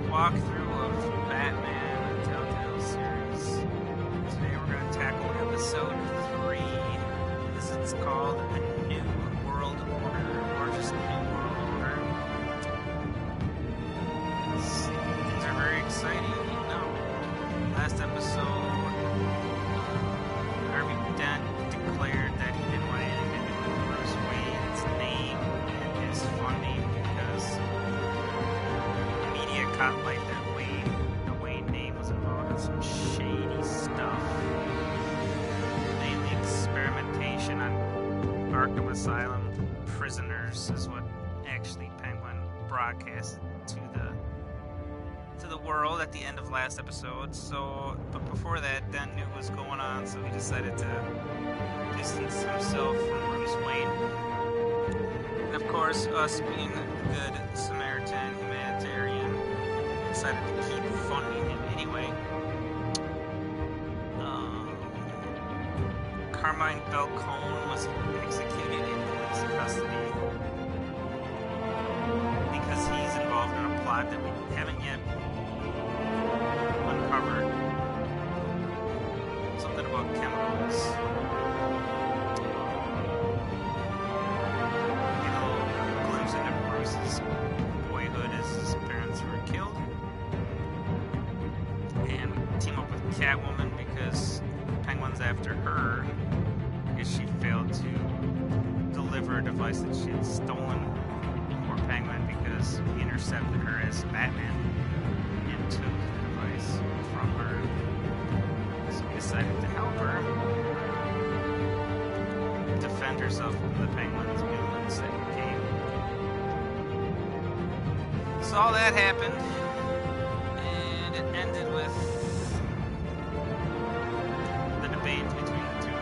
walkthrough of Batman, the Telltale series. Today we're going to tackle episode 3. This is called A New World Order, or just New World Order. Things are very exciting. Last episode, Harvey Dent declared that he didn't want anything to do with Bruce Wayne's name and his funding because the media caught light that the Wayne name was involved in some shady stuff. Mainly experimentation on Arkham Asylum prisoners is what actually Penguin broadcast to the world at the end of last episode. But before that, Dent knew what was going on, so he decided to distance himself from Bruce Wayne. And of course, us being a good Samaritan humanitarian, decided to keep funding him anyway. Carmine Falcone was executed in police custody because he's involved in a plot that we haven't yet uncovered. Something about chemicals. Get a little glimpse into Bruce's boyhood as his parents were killed. And we team up with Catwoman because Penguin's after her because she failed to deliver a device that she had stolen for Penguin because he intercepted her as Batman and took the device from her. So he decided to help her defend herself from the Penguin's villains that came. So all that happened, and it ended with the debate between the two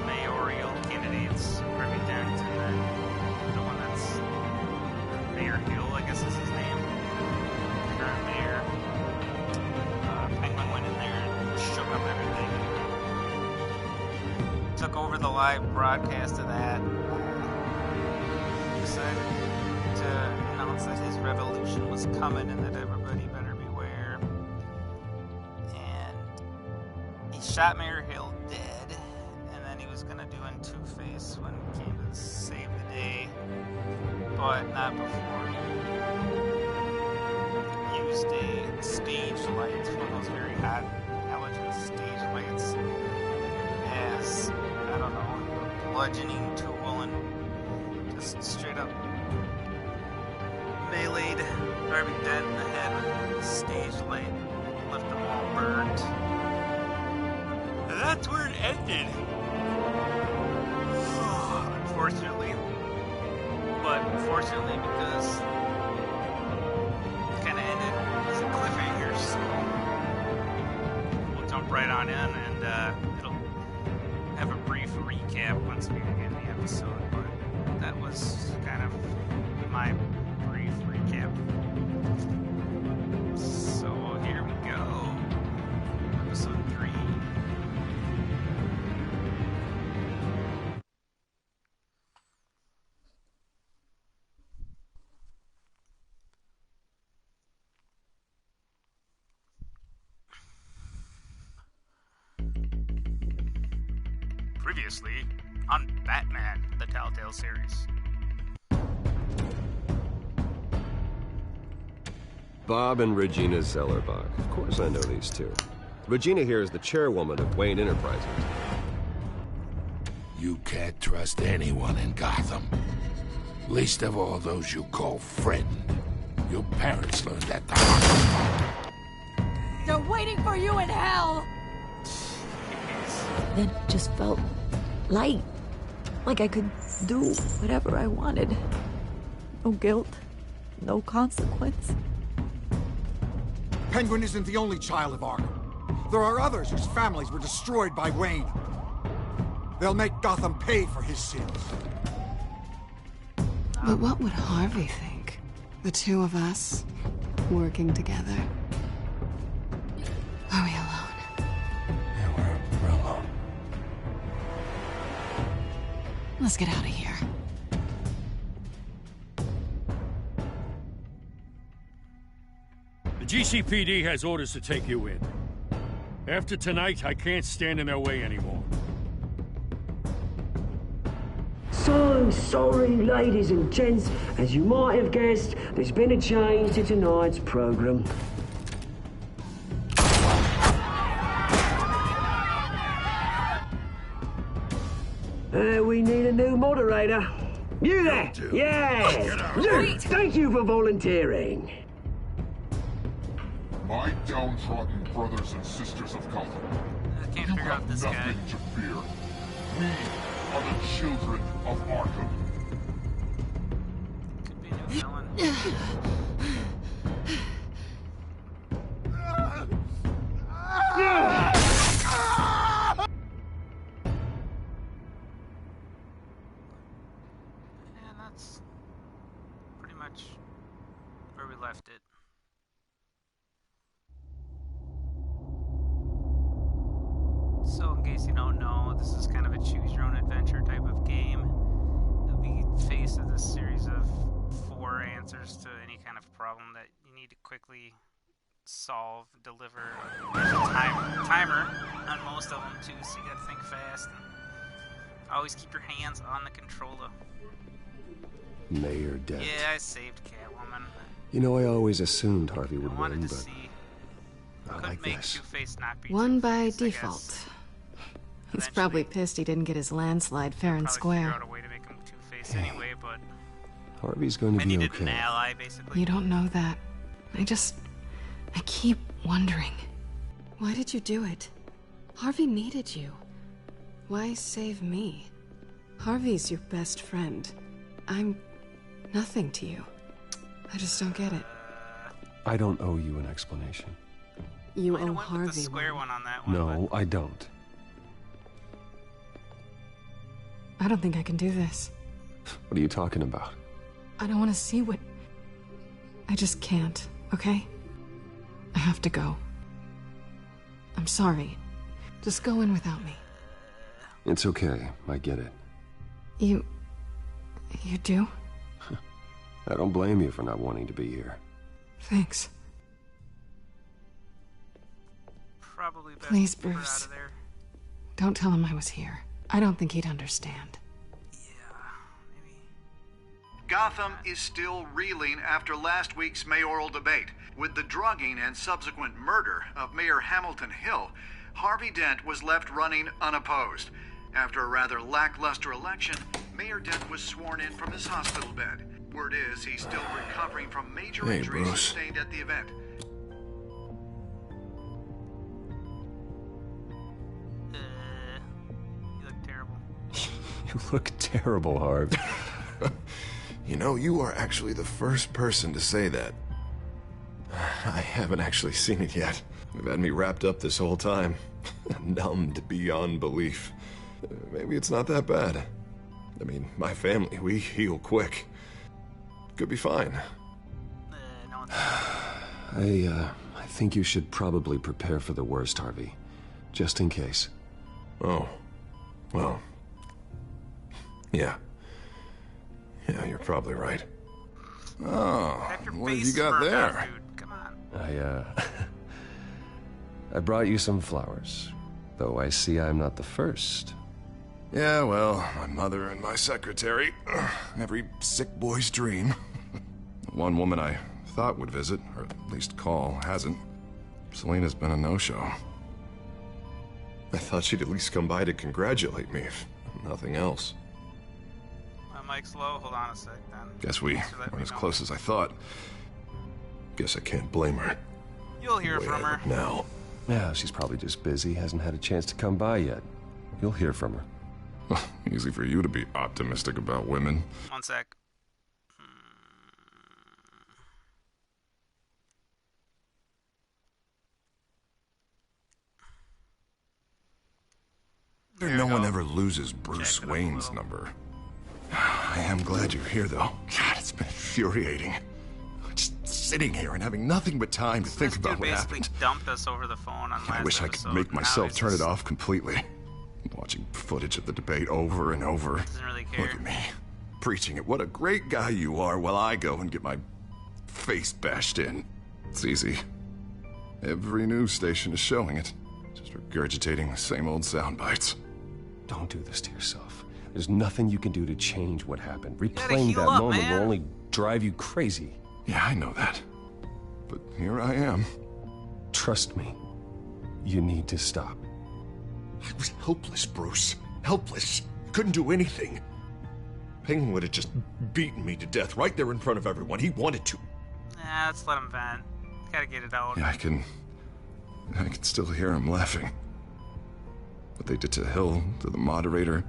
mayoral candidates, Harvey Dent, and then the one that's Mayor Hill, I guess is his name, current mayor. Penguin went in there and shook up everything. Took over the live broadcast of that. Decided to announce that his revolution was coming and that everybody better beware. And he shot Mayor Hill dead, and then he was going to do in Two-Face when he came to save the day, but not before he used a stage light, one of those very hot halogen stage lights, as, I don't know, a bludgeoning tool, and just straight up meleeed Harvey Dent in the head with a stage light, left them all burnt. And that's where it ended. Unfortunately. But fortunately, because it kind of ended as a cliffhanger, so we'll jump right on in and it'll have a brief recap once we begin the episode. But that was kind of my brief recap. So here we go. Episode 3. Previously on Batman, the Telltale series. Bob and Regina Zellerbach. Of course I know these two. Regina here is the chairwoman of Wayne Enterprises. You can't trust anyone in Gotham. Least of all those you call friend. Your parents learned that the hard way. They're waiting for you in hell! Then it just felt light. Like I could do whatever I wanted. No guilt, no consequence. Penguin isn't the only child of Arkham. There are others whose families were destroyed by Wayne. They'll make Gotham pay for his sins. But what would Harvey think? The two of us, working together. Are we alone? Yeah, we're alone. Let's get out of here. The GCPD has orders to take you in. After tonight, I can't stand in their way anymore. So sorry, ladies and gents. As you might have guessed, there's been a change to tonight's program. We need a new moderator. You there? Yeah! Luke, thank you for volunteering. My downtrodden brothers and sisters of Gotham, I can't you figure out have this guy. nothing to fear. We are the children of Arkham. Could be a new villain. Yeah, that's pretty much where we left it. So, in case you don't know, this is kind of a choose-your-own-adventure type of game. You'll be faced with a series of 4 answers to any kind of problem that you need to quickly solve, deliver. There's a timer on most of them, too, so you gotta think fast. And always keep your hands on the controller. Mayor Dent. Yeah, I saved Catwoman. You know, I always assumed Harvey I would wanted win, to but see. not Could like make this. Two-Face not be Won by Two-Face, I guess. default. He's probably pissed he didn't get his landslide fair and Probably square. figure out a way to make him Two-Face anyway, but Harvey's going I to be needed an okay. ally, basically. You don't know that. I keep wondering. Why did you do it? Harvey needed you. Why save me? Harvey's your best friend. I'm nothing to you. I just don't get it. I don't owe you an explanation. You Might have owe went with Harvey the square one. one on that one. No, I don't. I don't think I can do this. What are you talking about? I don't want to see what... I just can't, okay? I have to go. I'm sorry. Just go in without me. It's okay. I get it. You do? I don't blame you for not wanting to be here. Thanks. Probably best Please, to keep her Bruce. out of there. Don't tell him I was here. I don't think he'd understand. Gotham is still reeling after last week's mayoral debate. With the drugging and subsequent murder of Mayor Hamilton Hill, Harvey Dent was left running unopposed. After a rather lackluster election, Mayor Dent was sworn in from his hospital bed. Word is he's still recovering from major Hey, injuries Bruce. sustained at the event. You look terrible. You look terrible, Harv. You know, you are actually the first person to say that. I haven't actually seen it yet. You've had me wrapped up this whole time. Numbed beyond belief. Maybe it's not that bad. I mean, my family, we heal quick. Could be fine. No one's I think you should probably prepare for the worst, Harvey. Just in case. Oh. Well. Yeah. Yeah, you're probably right. Oh, Have your what have you face got burned out, there? dude. Come on. I brought you some flowers. Though I see I'm not the first. Yeah, well, my mother and my secretary. Every sick boy's dream. One woman I thought would visit, or at least call, hasn't. Selena's been a no-show. I thought she'd at least come by to congratulate me, if nothing else. My mic's low. Hold on a sec, then. Guess we Thanks for letting weren't me as know. close as I thought. Guess I can't blame her. You'll hear The way from I her. look now. Yeah, she's probably just busy, hasn't had a chance to come by yet. You'll hear from her. Easy for you to be optimistic about women. One sec. Here No you one go. ever loses Bruce Jacked it up a Wayne's little. number. I am glad you're here, though. God, it's been infuriating. Just sitting here and having nothing but time to think This about dude what basically happened. dumped us over the phone on last I wish I could episode. make Now myself he's turn it just- off completely. Watching footage of the debate over and over. Doesn't really care. Look at me, preaching it. What a great guy you are while I go and get my face bashed in. It's easy. Every news station is showing it. Just regurgitating the same old sound bites. Don't do this to yourself. There's nothing you can do to change what happened. gotta Replaying heal that up, moment man. will only drive you crazy. Yeah, I know that. But here I am. Trust me. You need to stop. I was helpless, Bruce. Helpless. Couldn't do anything. Penguin would have just beaten me to death right there in front of everyone. He wanted to. Nah, let's let him vent. Gotta get it out. Yeah, I can still hear him laughing. What they did to Hill, to the moderator,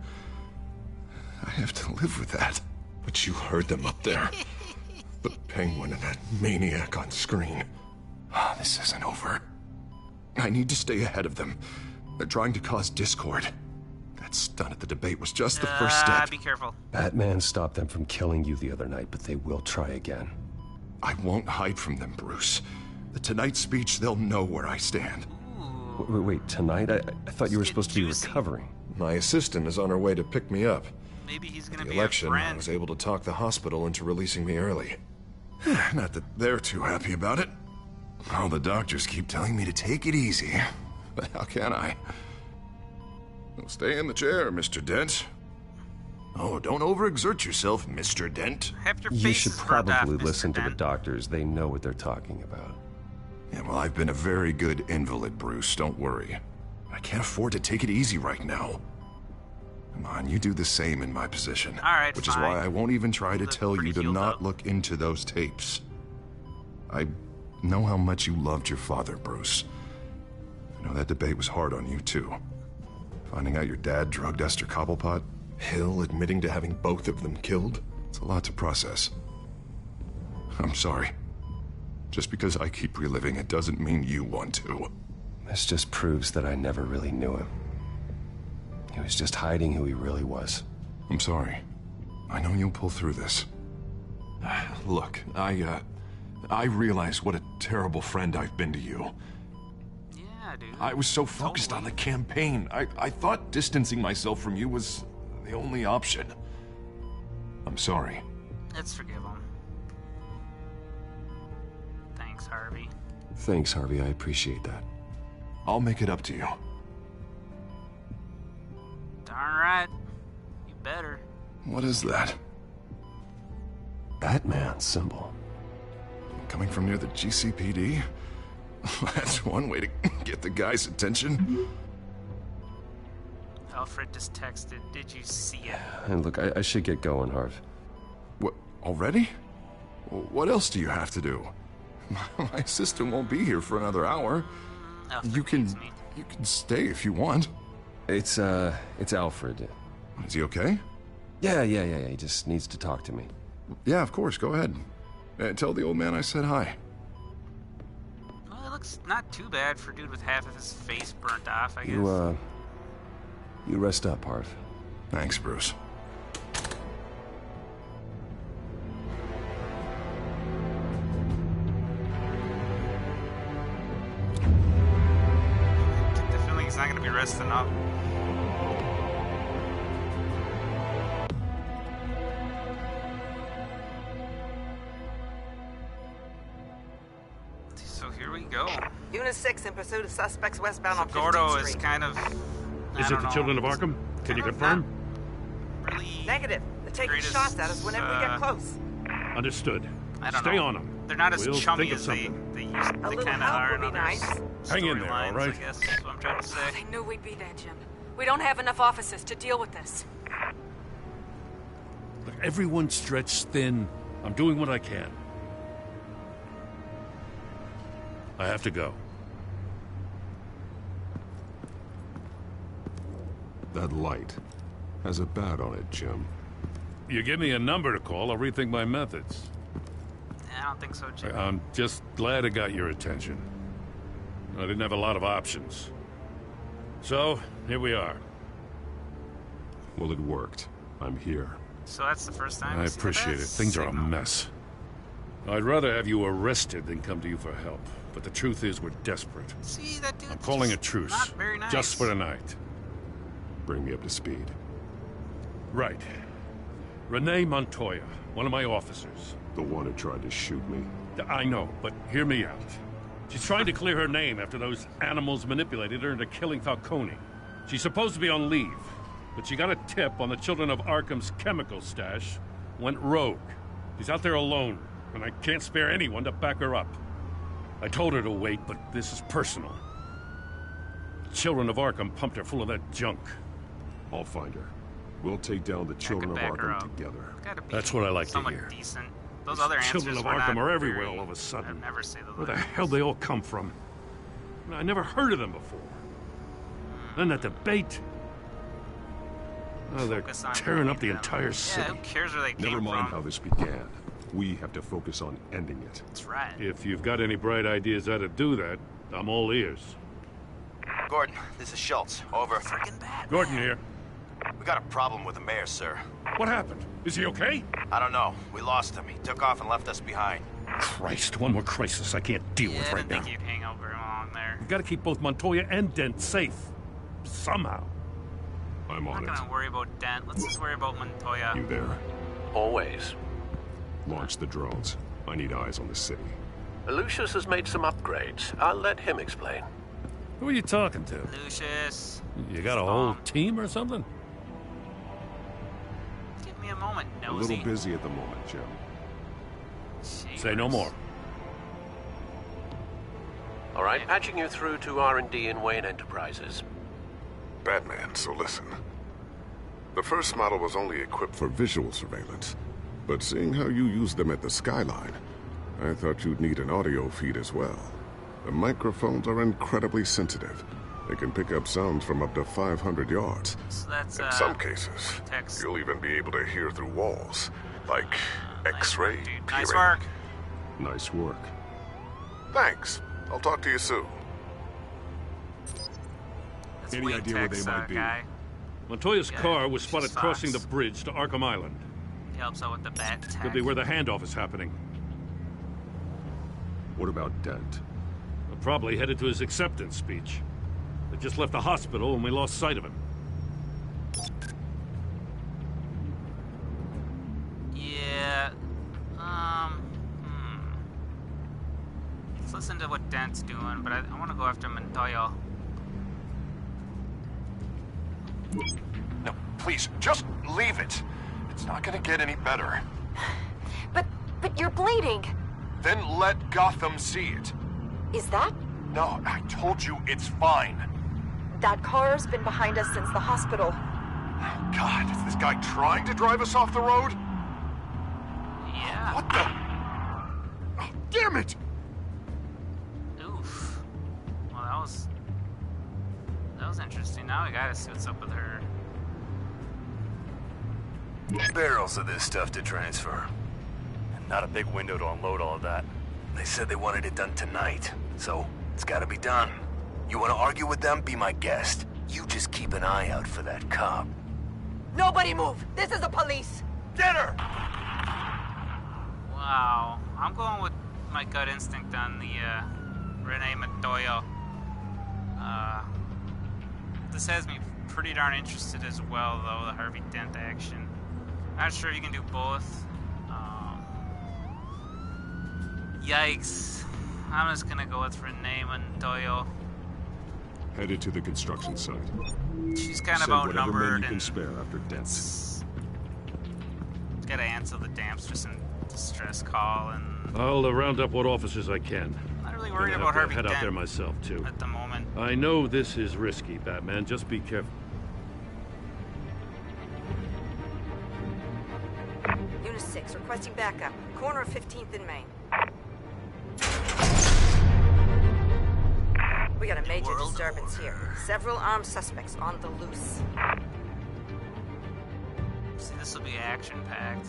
I have to live with that. But you heard them up there. The Penguin and that maniac on screen. This isn't over. I need to stay ahead of them. They're trying to cause discord. That stunt at the debate was just the first step. Be careful. Batman stopped them from killing you the other night, but they will try again. I won't hide from them, Bruce. The Tonight speech, they'll know where I stand. Wait, tonight? I thought you were supposed to be juicy. recovering. My assistant is on her way to pick me up. Maybe he's gonna The be election, a I friend. was able to talk the hospital into releasing me early. Not that they're too happy about it. All the doctors keep telling me to take it easy. But how can I? Well, stay in the chair, Mr. Dent. Oh, don't overexert yourself, Mr. Dent. Half your You face should is burned off, probably Mr. listen to the Dent. doctors. They know what they're talking about. Yeah, well, I've been a very good invalid, Bruce. Don't worry. I can't afford to take it easy right now. Come on, you do the same in my position. All right, Which is fine. why I won't even try to Look tell you pretty to healed not up. look into those tapes. I know how much you loved your father, Bruce. I know that debate was hard on you, too. Finding out your dad drugged Esther Cobblepot, Hill admitting to having both of them killed, it's a lot to process. I'm sorry. Just because I keep reliving it doesn't mean you want to. This just proves that I never really knew him. He was just hiding who he really was. I'm sorry. I know you'll pull through this. Look, I realize what a terrible friend I've been to you. Yeah, dude. I was so focused on the campaign. I thought distancing myself from you was the only option. I'm sorry. Let's forgive him. Thanks, Harvey. Thanks, Harvey. I appreciate that. I'll make it up to you. Darn right. You better. What is that? Batman symbol. Coming from near the GCPD? That's one way to get the guy's attention. Alfred just texted. Did you see it? And look, I should get going, Harv. What, already? What else do you have to do? My assistant won't be here for another hour. Alfred You can needs me. stay if you want. It's Alfred. Is he okay? Yeah. He just needs to talk to me. Yeah, of course. Go ahead. Tell the old man I said hi. Well, it looks not too bad for a dude with half of his face burnt off, I guess. You rest up, Harv. Thanks, Bruce. Get the feeling he's not going to be resting up. So here we go. Unit 6 in pursuit of suspects westbound on 15th Gordo Street. is kind of... Is it the children of Arkham? Can you confirm? Really Negative. They're taking greatest, shots at us whenever we get close. Understood. I don't Stay know. on them. They're not as We'll chummy think of as they something. A little kind of help are would in be other nice. Hang in there, all storylines, right? I guess is what I'm trying to say. I knew we'd be there, Jim. We don't have enough officers to deal with this. Look, everyone's stretched thin. I'm doing what I can. I have to go. That light has a bat on it, Jim. You give me a number to call, I'll rethink my methods. I don't think so, Jim. I'm just glad it got your attention. I didn't have a lot of options. So, here we are. Well, it worked. I'm here. So that's the first time I we've seen appreciate it. that Things are a signal. mess. I'd rather have you arrested than come to you for help. But the truth is, we're desperate. See, that dude's I'm calling a just truce. not very nice. Just for tonight. Bring me up to speed. Right. Renee Montoya, one of my officers. The one who tried to shoot me. I know, but hear me out. She's trying to clear her name after those animals manipulated her into killing Falcone. She's supposed to be on leave, but she got a tip on the Children of Arkham's chemical stash, went rogue. She's out there alone, and I can't spare anyone to back her up. I told her to wait, but this is personal. The Children of Arkham pumped her full of that junk. I'll find her. We'll take down the Children of Arkham together. That's what I like to hear. Decent. Those other answers Children of were Arkham not are everywhere very- all of a sudden. I'd never say those Where the other hell they all come from? I never heard of them before. Then that debate. Oh, they're Focus on tearing up the them. entire Yeah, city. who cares where they came Never mind from? how this began. We have to focus on ending it. That's right. If you've got any bright ideas how to do that, I'm all ears. Gordon, this is Schultz. Over. Freaking bad. Gordon here. We got a problem with the mayor, sir. What happened? Is he okay? I don't know. We lost him. He took off and left us behind. Christ, one more crisis I can't deal with I right didn't now. think you'd hang out very long there. We've got to keep both Montoya and Dent safe. Somehow. I'm I'm on not it. gonna worry about Dent. Let's just worry about Montoya. You there? Always. Launch the drones. I need eyes on the city. Lucius has made some upgrades. I'll let him explain. Who are you talking to? Lucius. You got a whole team or something? Give me a moment, A nosy. little busy at the moment, Jim. Say no more. All right, patching you through to R&D in Wayne Enterprises. Batman, so listen. The first model was only equipped for visual surveillance, but seeing how you use them at the Skyline, I thought you'd need an audio feed as well. The microphones are incredibly sensitive. They can pick up sounds from up to 500 yards. So that's, In some cases, you'll even be able to hear through walls, like X-ray peering. Nice work. Nice work. Thanks. I'll talk to you soon. That's Any Wayne idea where they Tech's, might be? Guy. Montoya's Yeah, car was spotted Fox. crossing the bridge to Arkham Island. He helps out with the bat tech. Could be where the handoff is happening. What about Dent? They're probably headed to his acceptance speech. They just left the hospital and we lost sight of him. Yeah. Let's listen to what Dent's doing, but I want to go after Montoya. No, please, just leave it. It's not gonna get any better. But you're bleeding. Then let Gotham see it. Is that? No, I told you it's fine. That car's been behind us since the hospital. Oh, God, is this guy trying to drive us off the road? Yeah. What the? Oh, damn it! Oof. Well, that was interesting. Now I gotta see what's up with her. Barrels of this stuff to transfer. And not a big window to unload all of that. They said they wanted it done tonight, so it's gotta be done. You wanna argue with them? Be my guest. You just keep an eye out for that cop. Nobody move! This is the police! Get her! Wow. I'm going with my gut instinct on the Renee Montoya. This has me pretty darn interested as well, though, the Harvey Dent action. Not sure you can do both. Yikes. I'm just gonna go with Renee Montoya. Headed to the construction site. She's kind of Send whatever men outnumbered you can and spare after Dent. gotta answer the Dampstress and distress call, and I'll round up what officers I can. not really worried Gonna about have Harvey to head out Dent there myself, too. at the moment. I know this is risky, Batman. Just be careful. Unit 6, requesting backup. Corner of 15th and Main. We got a major disturbance here. Several armed suspects on the loose. See, this will be action-packed.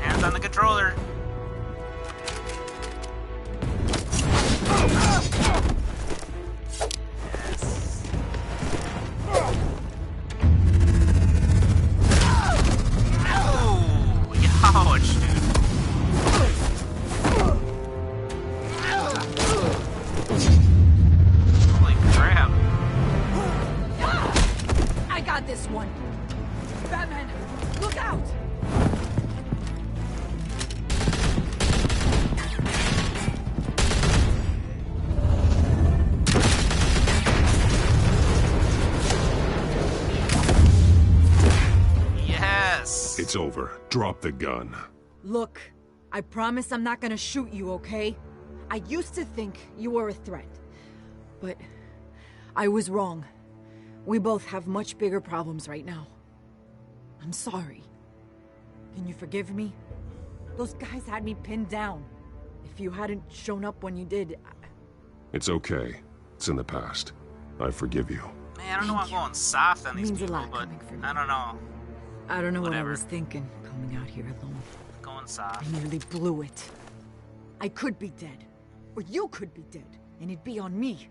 Hands on the controller. It's over. Drop the gun. Look, I promise I'm not gonna shoot you, okay? I used to think you were a threat, but I was wrong. We both have much bigger problems right now. I'm sorry. Can you forgive me? Those guys had me pinned down. If you hadn't shown up when you did... It's okay. It's in the past. I forgive you. Man, I don't know why I'm going soft on these Means a people, lot but coming from I don't know. I don't know Whatever. what I was thinking, coming out here alone. Going soft. I nearly blew it. I could be dead. Or you could be dead. And it'd be on me.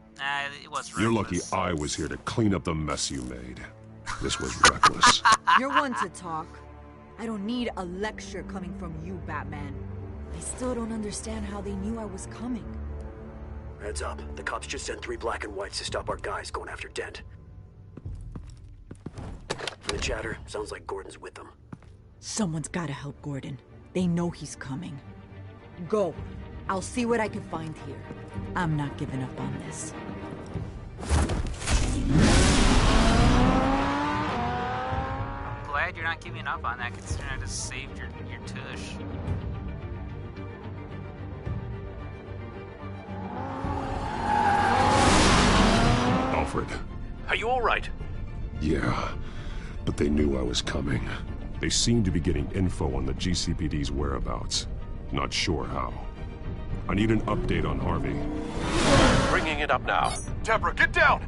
It was You're lucky I was here to clean up the mess you made. This was reckless. You're one to talk. I don't need a lecture coming from you, Batman. I still don't understand how they knew I was coming. Heads up. The cops just sent 3 black and whites to stop our guys going after Dent. From the chatter, sounds like Gordon's with them. Someone's gotta help Gordon. They know he's coming. Go. I'll see what I can find here. I'm not giving up on this. I'm glad you're not giving up on that, considering I just saved your tush. Alfred. Are you all right? Yeah, but they knew I was coming. They seemed to be getting info on the GCPD's whereabouts. Not sure how. I need an update on Harvey. Bringing it up now. Deborah, get down!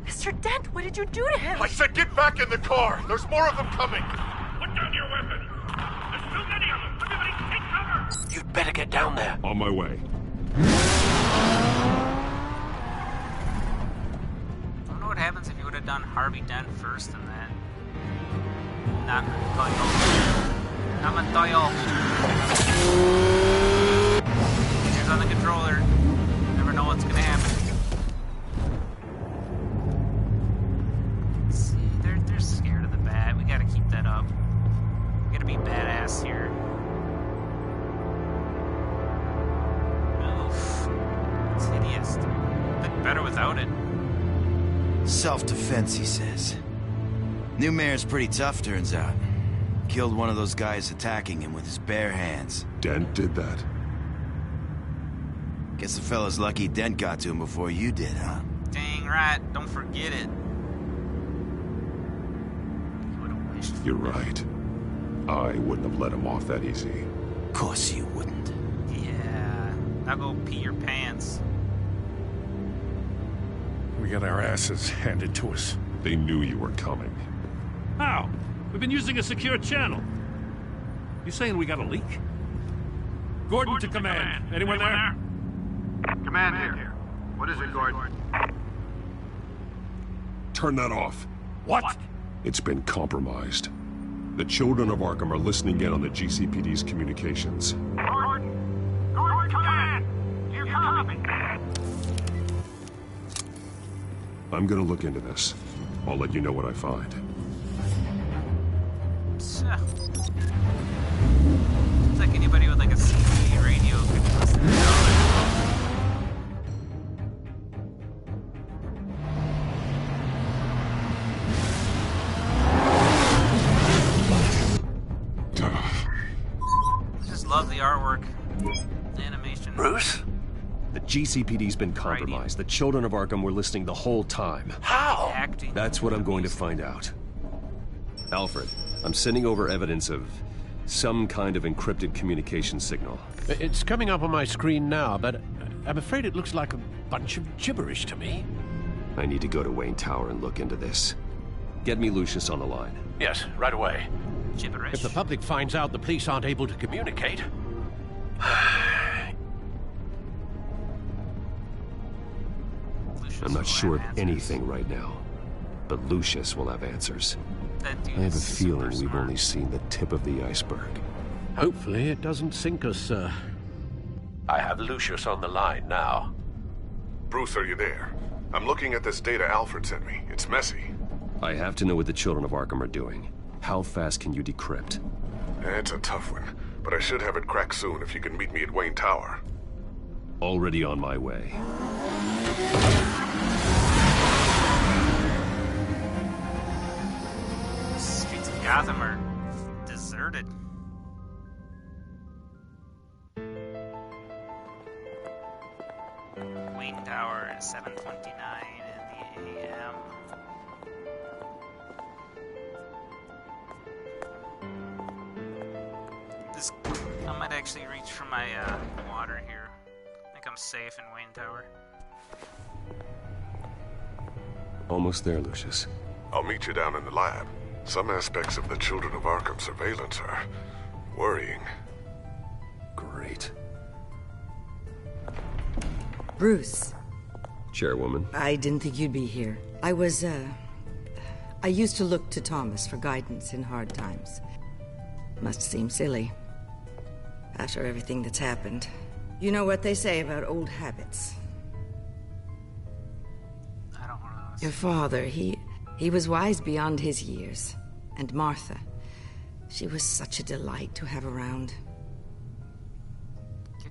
Mr. Dent, what did you do to him? I said get back in the car! There's more of them coming! Put down your weapon! There's too many of them! Everybody take cover! You'd better get down there. On my way. I don't know what happens if you would have done Harvey Dent first and then... Not Doyle. I'm a Doyle. Fingers on the controller. Never know what's gonna happen. See, they're scared of the bat. We gotta keep that up. We gotta be badass here. Oof. It's hideous. Bit better without it. Self-defense, he says. New mayor's pretty tough, turns out. Killed one of those guys attacking him with his bare hands. Dent did that? Guess the fella's lucky Dent got to him before you did, huh? Dang right. Don't forget it. You're right. I wouldn't have let him off that easy. Of course you wouldn't. Yeah. Now go pee your pants. We got our asses handed to us. They knew you were coming. How? We've been using a secure channel. You saying we got a leak? Gordon to command. Anyone there? Command here. What is it, Gordon? Turn that off. What? It's been compromised. The children of Arkham are listening in on the GCPD's communications. Gordon! Gordon, command! You copy? I'm gonna look into this. I'll let you know what I find. Seems like anybody with like a CB radio could listen to it. I just love the artwork. The animation. Bruce? The GCPD's been compromised. The children of Arkham were listening the whole time. How? Acting. That's what I'm going to find out. Alfred, I'm sending over evidence of some kind of encrypted communication signal. It's coming up on my screen now, but I'm afraid it looks like a bunch of gibberish to me. I need to go to Wayne Tower and look into this. Get me Lucius on the line. Yes, right away. Gibberish. If the public finds out the police aren't able to communicate... I'm not sure of anything right now, but Lucius will have answers. I have a feeling we've only seen the tip of the iceberg. Hopefully it doesn't sink us, sir. I have Lucius on the line now. Bruce, are you there? I'm looking at this data Alfred sent me. It's messy. I have to know what the children of Arkham are doing. How fast can you decrypt? It's a tough one, but I should have it cracked soon if you can meet me at Wayne Tower. Already on my way. Streets of Gotham are deserted. Wayne Tower at 7:29 in the a.m. I might actually reach for my water here. I think I'm safe in Wayne Tower. Almost there, Lucius. I'll meet you down in the lab. Some aspects of the Children of Arkham surveillance are worrying. Great. Bruce. Chairwoman. I didn't think you'd be here. I used to look to Thomas for guidance in hard times. Must seem silly. After everything that's happened. You know what they say about old habits. I don't want to... Your father, he was wise beyond his years. And Martha, she was such a delight to have around.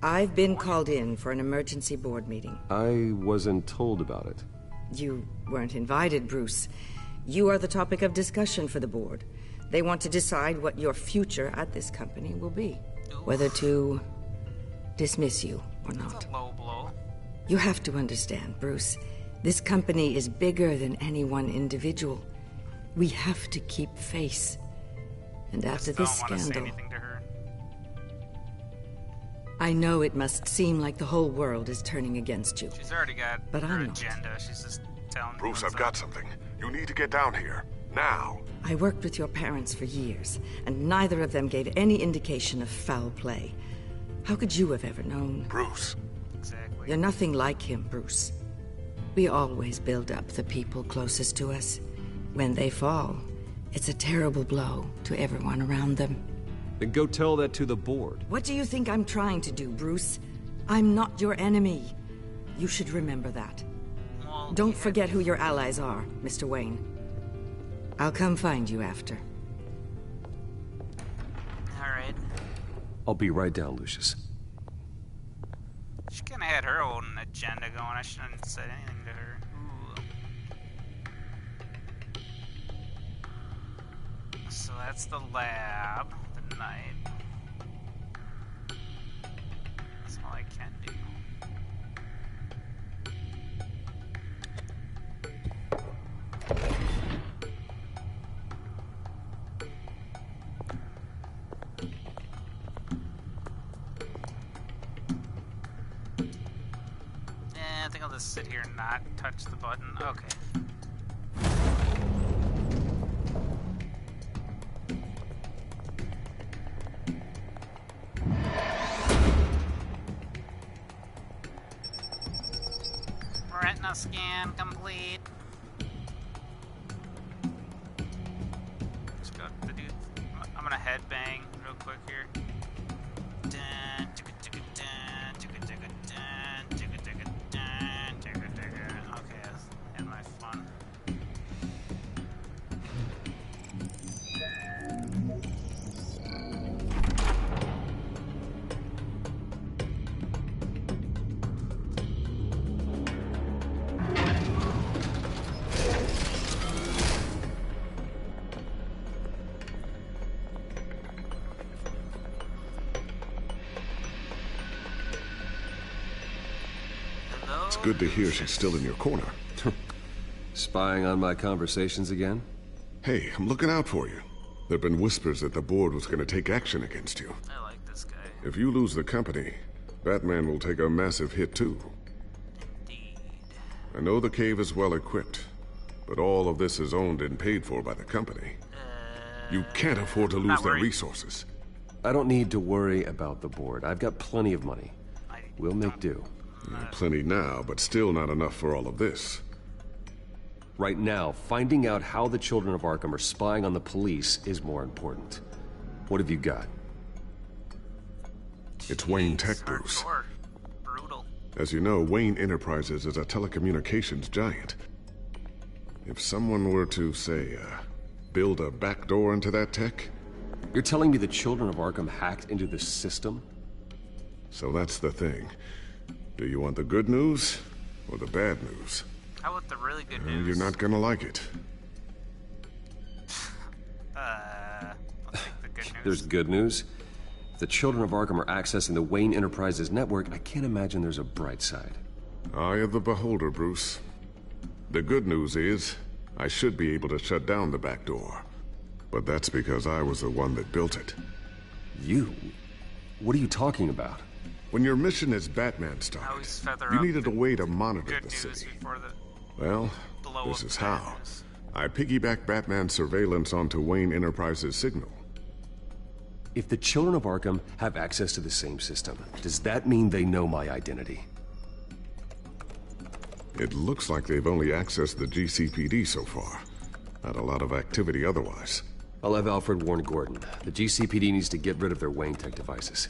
I've been called in for an emergency board meeting. I wasn't told about it. You weren't invited, Bruce. You are the topic of discussion for the board. They want to decide what your future at this company will be. Whether to dismiss you or not. That's a low blow. You have to understand, Bruce. This company is bigger than any one individual. We have to keep face. And after this scandal... I know it must seem like the whole world is turning against you. She's already got her agenda. She's just telling me. Bruce, I've got something. You need to get down here. Now. I worked with your parents for years, and neither of them gave any indication of foul play. How could you have ever known? Bruce. Exactly. You're nothing like him, Bruce. We always build up the people closest to us. When they fall, it's a terrible blow to everyone around them. Then go tell that to the board. What do you think I'm trying to do, Bruce? I'm not your enemy. You should remember that. Well, don't forget who your allies are, Mr. Wayne. I'll come find you after. Alright. I'll be right down, Lucius. She kinda had her own agenda going. I shouldn't have said anything to her. Ooh. So that's the lab. The night. That's all I can do. I think I'll just sit here and not touch the button. Okay. Retina scan complete. Just got the dude. I'm gonna headbang real quick here. Okay, had my fun. It's good to hear she's still in your corner. Spying on my conversations again? Hey, I'm looking out for you. There've been whispers that the board was going to take action against you. I like this guy. If you lose the company, Batman will take a massive hit too. Indeed. I know the cave is well equipped, but all of this is owned and paid for by the company. You can't afford to lose their resources. I don't need to worry about the board. I've got plenty of money. We'll make do. Plenty now, but still not enough for all of this. Right now, finding out how the Children of Arkham are spying on the police is more important. What have you got? It's Wayne Tech, Bruce. Brutal. As you know, Wayne Enterprises is a telecommunications giant. If someone were to, say, build a backdoor into that tech... You're telling me the Children of Arkham hacked into the system? So that's the thing. Do you want the good news or the bad news? How about the really good news? You're not gonna like it. I'll take the good news. There's good news. If the Children of Arkham are accessing the Wayne Enterprises network, I can't imagine there's a bright side. Eye of the beholder, Bruce. The good news is, I should be able to shut down the back door. But that's because I was the one that built it. You? What are you talking about? When your mission as Batman started, you needed a way to monitor the city. Well, this is how. I piggybacked Batman's surveillance onto Wayne Enterprises' signal. If the children of Arkham have access to the same system, does that mean they know my identity? It looks like they've only accessed the GCPD so far. Not a lot of activity otherwise. I'll have Alfred warn Gordon. The GCPD needs to get rid of their Wayne Tech devices.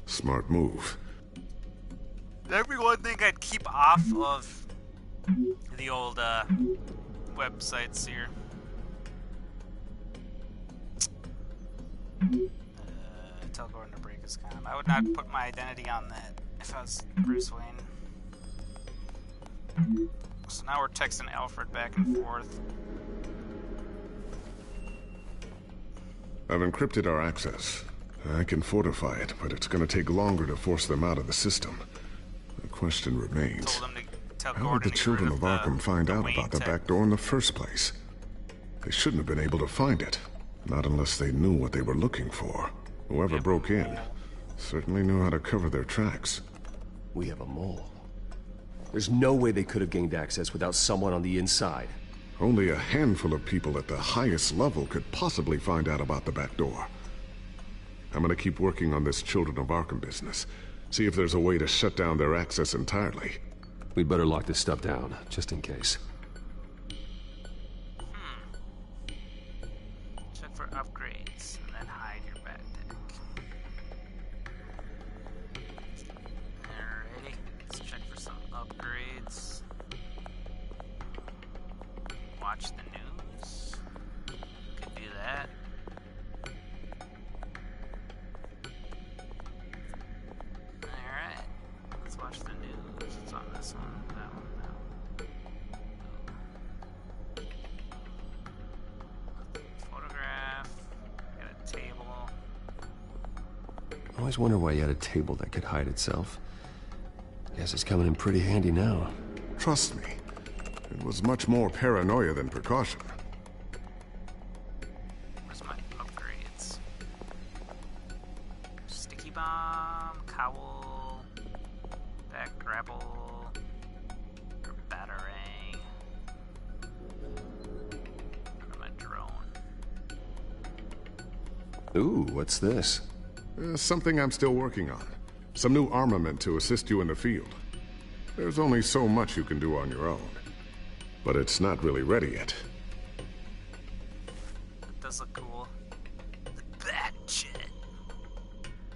Smart move. Everyone think I'd keep off of the old websites here. Tell Gordon to break his condom. I would not put my identity on that if I was Bruce Wayne. So now we're texting Alfred back and forth. I've encrypted our access. I can fortify it, but it's going to take longer to force them out of the system. The question remains, how did the children of Arkham find out about the back door in the first place? They shouldn't have been able to find it. Not unless they knew what they were looking for. Whoever broke in certainly knew how to cover their tracks. We have a mole. There's no way they could have gained access without someone on the inside. Only a handful of people at the highest level could possibly find out about the back door. I'm gonna keep working on this Children of Arkham business. See if there's a way to shut down their access entirely. We'd better lock this stuff down, just in case. Check for upgrades, and then hide your bat deck. Alrighty, let's check for some upgrades. Watch the news. Could do that. Alright, let's watch the news. It's on this one, that one, that one. Photograph. Got a table. I always wonder why you had a table that could hide itself. Guess it's coming in pretty handy now. Trust me, it was much more paranoia than precaution. Where's my upgrades? Sticky bomb, cowl, back grapple, or batarang. Or my drone. Ooh, what's this? Something I'm still working on. Some new armament to assist you in the field. There's only so much you can do on your own. But it's not really ready yet. That does look cool. That shit.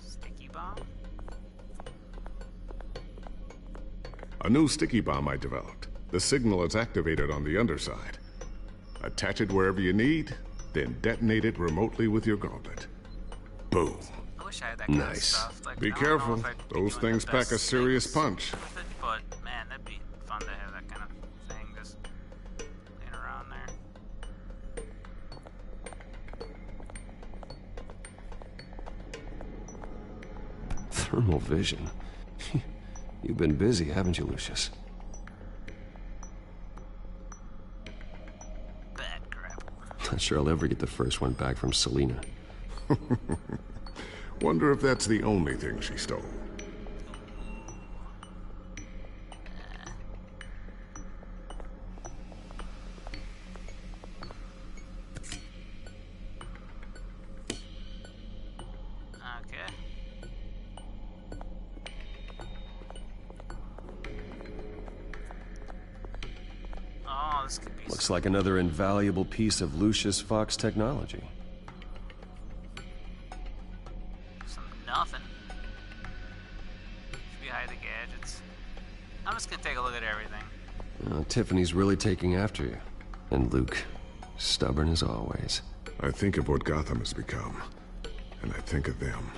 Sticky bomb? A new sticky bomb I developed. The signal is activated on the underside. Attach it wherever you need, then detonate it remotely with your gauntlet. Boom. I wish I had that kind of stuff. Like, Be careful. Those things pack a serious punch. With it, but man, that'd be fun to have that kind of thing just laying around there. Thermal vision. You've been busy, haven't you, Lucius? Bad grapple. Not sure I'll ever get the first one back from Selina. Wonder if that's the only thing she stole. Okay. Oh, this could be. Looks like another invaluable piece of Lucius Fox technology. Nothing. Should be hide the gadgets. I'm just gonna take a look at everything. Tiffany's really taking after you. And Luke, stubborn as always. I think of what Gotham has become, and I think of them.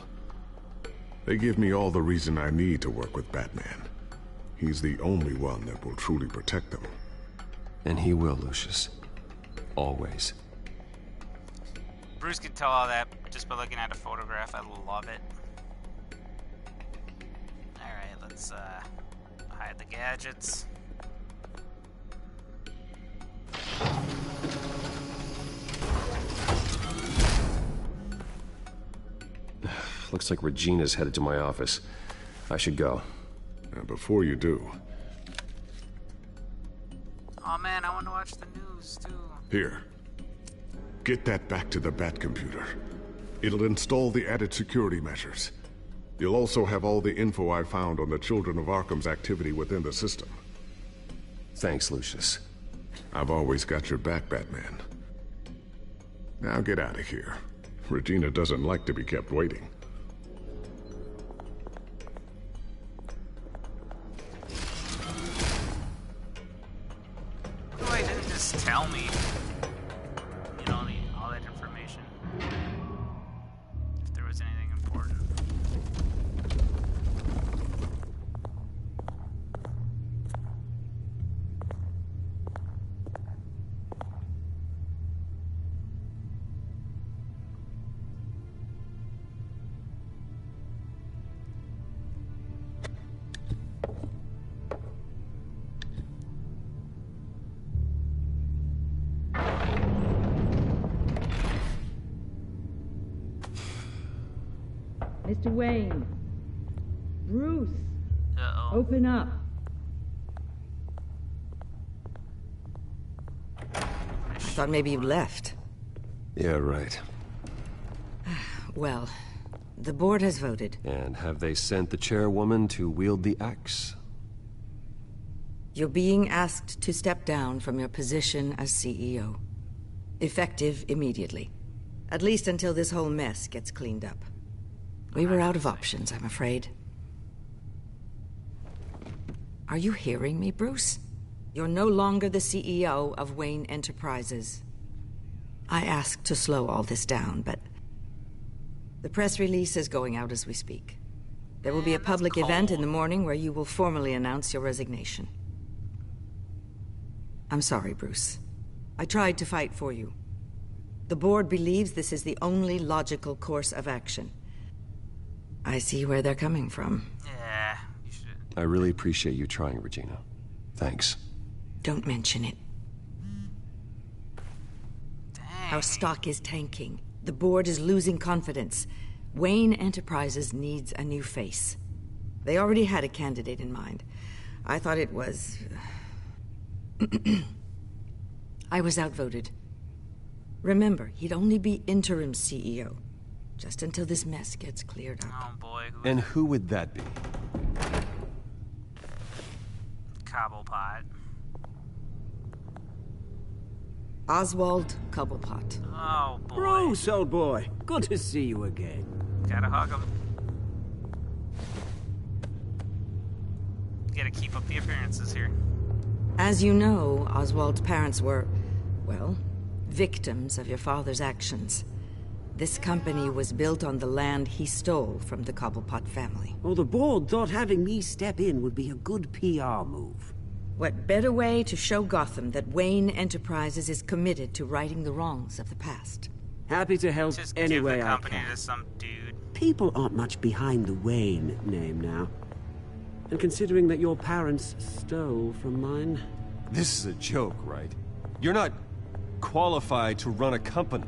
They give me all the reason I need to work with Batman. He's the only one that will truly protect them. And he will, Lucius. Always. Bruce can tell all that just by looking at a photograph. I love it. Alright, let's Hide the gadgets. Looks like Regina's headed to my office. I should go. And before you do... Oh man, I want to watch the news too. Here. Get that back to the Bat computer. It'll install the added security measures. You'll also have all the info I found on the Children of Arkham's activity within the system. Thanks, Lucius. I've always got your back, Batman. Now get out of here. Regina doesn't like to be kept waiting. Why didn't just tell me? You know, all that information. If there was anything important. Mr. Wayne. Bruce. Uh-oh. Open up. I thought maybe you left. Yeah, right. Well, the board has voted. And have they sent the chairwoman to wield the axe? You're being asked to step down from your position as CEO. Effective immediately. At least until this whole mess gets cleaned up. We were out of options, I'm afraid. Are you hearing me, Bruce? You're no longer the CEO of Wayne Enterprises. I asked to slow all this down, but the press release is going out as we speak. There will be a public event in the morning where you will formally announce your resignation. I'm sorry, Bruce. I tried to fight for you. The board believes this is the only logical course of action. I see where they're coming from. Yeah, you should. I really appreciate you trying, Regina. Thanks. Don't mention it. Dang. Our stock is tanking. The board is losing confidence. Wayne Enterprises needs a new face. They already had a candidate in mind. I thought it was... I was outvoted. Remember, he'd only be interim CEO. Just until this mess gets cleared up. Oh boy. And who would that be? Cobblepot. Oswald Cobblepot. Oh boy. Bruce, old boy. Good to see you again. Gotta hug him. Gotta keep up the appearances here. As you know, Oswald's parents were, well, victims of your father's actions. This company was built on the land he stole from the Cobblepot family. Well, the board thought having me step in would be a good PR move. What better way to show Gotham that Wayne Enterprises is committed to righting the wrongs of the past? Happy to help Just any give way the I company can. to some dude. People aren't much behind the Wayne name now. And considering that your parents stole from mine... This is a joke, right? You're not qualified to run a company.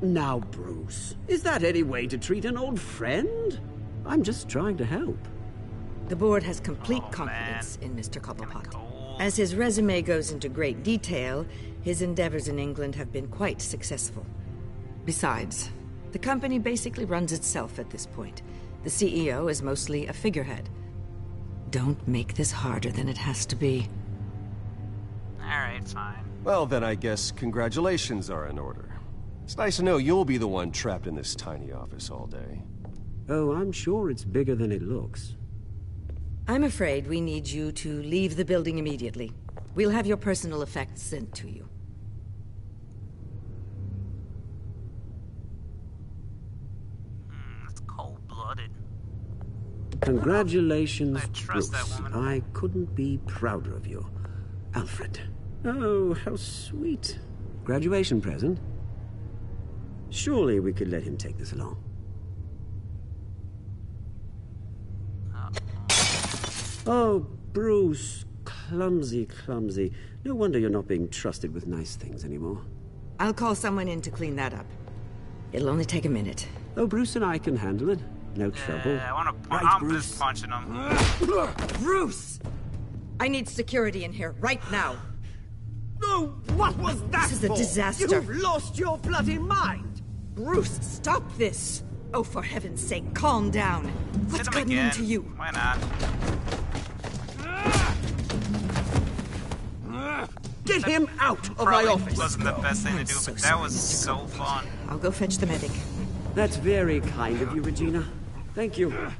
Now, Bruce, is that any way to treat an old friend? I'm just trying to help. The board has complete confidence in Mr. Cobblepot. As his resume goes into great detail, his endeavors in England have been quite successful. Besides, the company basically runs itself at this point. The CEO is mostly a figurehead. Don't make this harder than it has to be. Alright, fine. Well, then I guess congratulations are in order. It's nice to know you'll be the one trapped in this tiny office all day. Oh, I'm sure it's bigger than it looks. I'm afraid we need you to leave the building immediately. We'll have your personal effects sent to you. It's cold-blooded. Congratulations, I trust Bruce. that woman. I couldn't be prouder of you. Alfred. Oh, how sweet. Graduation present? Surely we could let him take this along. Oh, Bruce, clumsy, clumsy. No wonder you're not being trusted with nice things anymore. I'll call someone in to clean that up. It'll only take a minute. Oh, Bruce and I can handle it. No trouble. I want to. I'm just punching him. Bruce! I need security in here, right now. No, what was that? This is a disaster. You've lost your bloody mind. Bruce, stop this. Oh, for heaven's sake, calm down. What's gotten into you? Why not? Get him out of my office. Wasn't the best thing to do, but that was so fun. I'll go fetch the medic. That's very kind of you, Regina. Thank you. Yeah,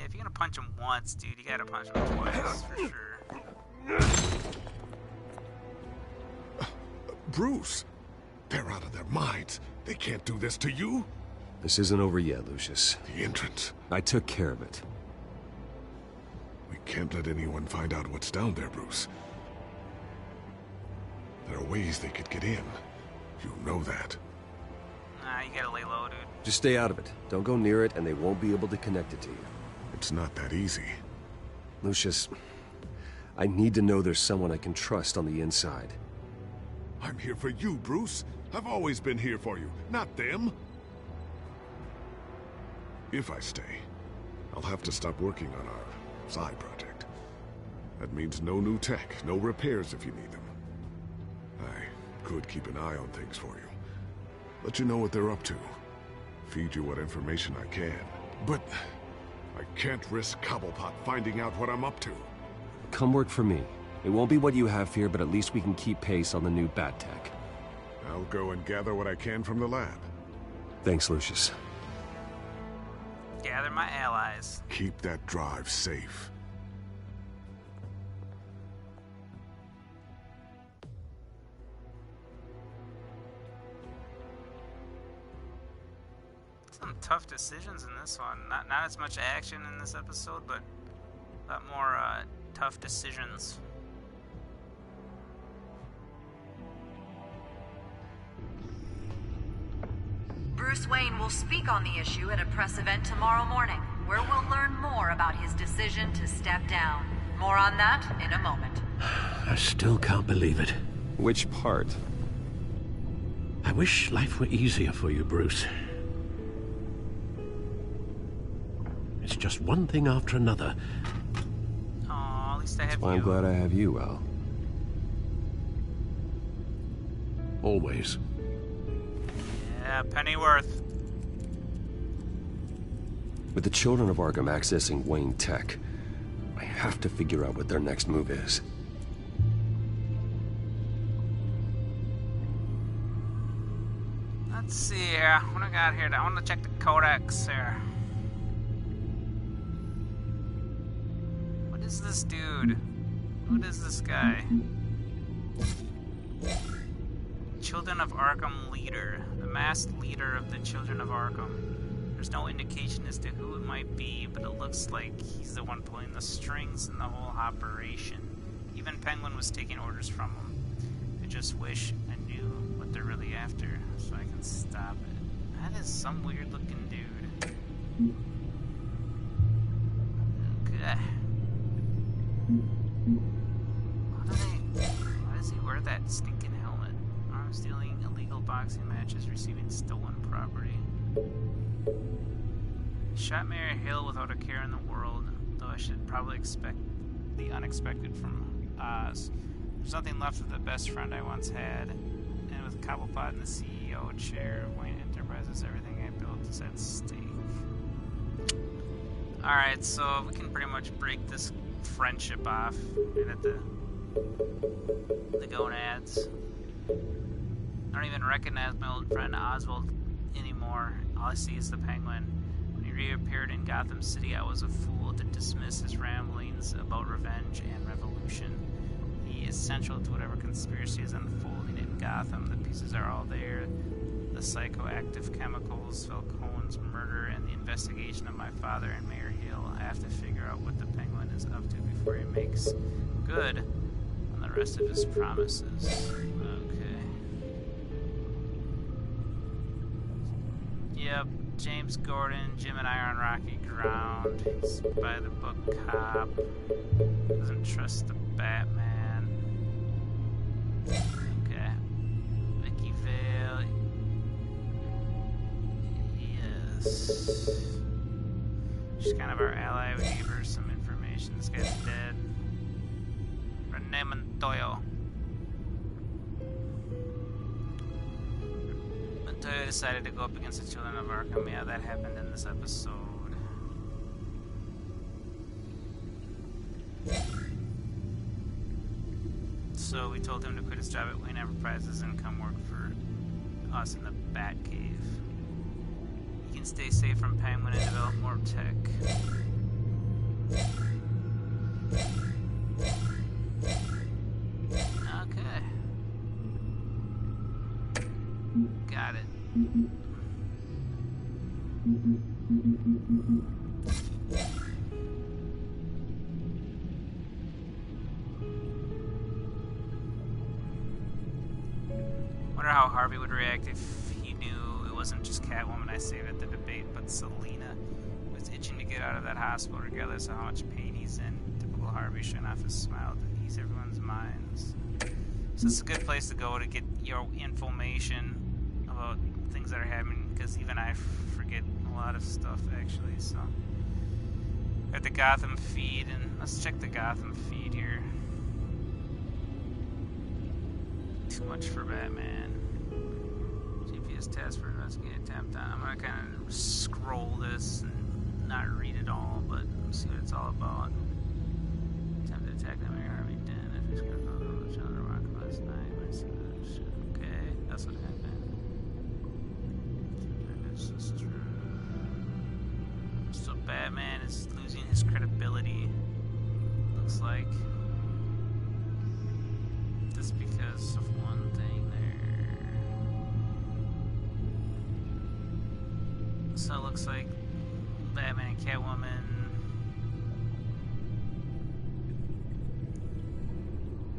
if you're gonna punch him once, dude, you gotta punch him twice, for sure. Bruce, they're out of their minds. They can't do this to you. This isn't over yet, Lucius. The entrance. I took care of it. We can't let anyone find out what's down there, Bruce. There are ways they could get in. You know that. Nah, you gotta lay low, dude. Just stay out of it. Don't go near it, and they won't be able to connect it to you. It's not that easy. Lucius, I need to know there's someone I can trust on the inside. I'm here for you, Bruce. I've always been here for you, not them. If I stay, I'll have to stop working on our side project. That means no new tech, no repairs if you need them. I could keep an eye on things for you. Let you know what they're up to. Feed you what information I can. But I can't risk Cobblepot finding out what I'm up to. Come work for me. It won't be what you have here, but at least we can keep pace on the new bat tech. I'll go and gather what I can from the lab. Thanks, Lucius. Gather my allies. Keep that drive safe. Some tough decisions in this one. Not as much action in this episode, but a lot more tough decisions. Bruce Wayne will speak on the issue at a press event tomorrow morning, where we'll learn more about his decision to step down. More on that in a moment. I still can't believe it. Which part? I wish life were easier for you, Bruce. It's just one thing after another. Aw, at least I have you. I'm glad I have you, Al. Always. Yeah, Pennyworth. With the children of Arkham accessing Wayne Tech, I have to figure out what their next move is. Let's see here. What do I got here? I want to check the codex here. What is this dude? Who is this guy? Children of Arkham leader. The masked leader of the Children of Arkham. There's no indication as to who it might be, but it looks like he's the one pulling the strings in the whole operation. Even Penguin was taking orders from him. I just wish I knew what they're really after, so I can stop it. That is some weird looking dude. Okay. Why does he wear that stinking helmet? Arms dealing illegal boxing matches, receiving stolen property. Shot Mayor Hill without a care in the world, though I should probably expect the unexpected from Oz. There's nothing left of the best friend I once had, and with Cobblepot in the CEO chair of Wayne Enterprises, everything I built is at stake. Alright, so we can pretty much break this friendship off right at the gonads. I don't even recognize my old friend Oswald anymore. All I see is the Penguin. When he reappeared in Gotham City, I was a fool to dismiss his ramblings about revenge and revolution. He is central to whatever conspiracy is unfolding in Gotham. The pieces are all there. The psychoactive chemicals, Falcone's murder, and the investigation of my father and Mayor Hill. I have to figure out what the Penguin is up to before he makes good on the rest of his promises. Okay. Yep, James Gordon, Jim and I are on rocky ground. He's by the book cop. Doesn't trust the Batman. Okay. Vicky Vale. Yes. She's kind of our ally. We gave her some information. This guy's dead. Renee Montoya. Montoya decided to go up against the Children of Arkham. Yeah, that happened in this episode. So we told him to quit his job at Wayne Enterprises and come work for us in the Batcave. He can stay safe from Penguin and develop more tech. Okay. Got it. Wonder how Harvey would react if he knew it wasn't just Catwoman I saved at the debate, but Selina was itching to get out of that hospital regardless of how much pain he's in. Typical Harvey showing off his smile to ease everyone's minds. So it's a good place to go to get your information about things that are happening, because even I forget a lot of stuff actually. So got the Gotham feed, and let's check the Gotham feed here. Too much for Batman. GPS task for investigating attempt on. I'm gonna kind of scroll this and not read it all, but see what it's all about. Attempt to attack Mayor Harvey Dent. If he's gonna go to the Children of Arkham last night, I see that shit. Okay, that's what happened. This is true. So Batman is losing his credibility. Looks like. Just because of one thing there. So it looks like Batman and Catwoman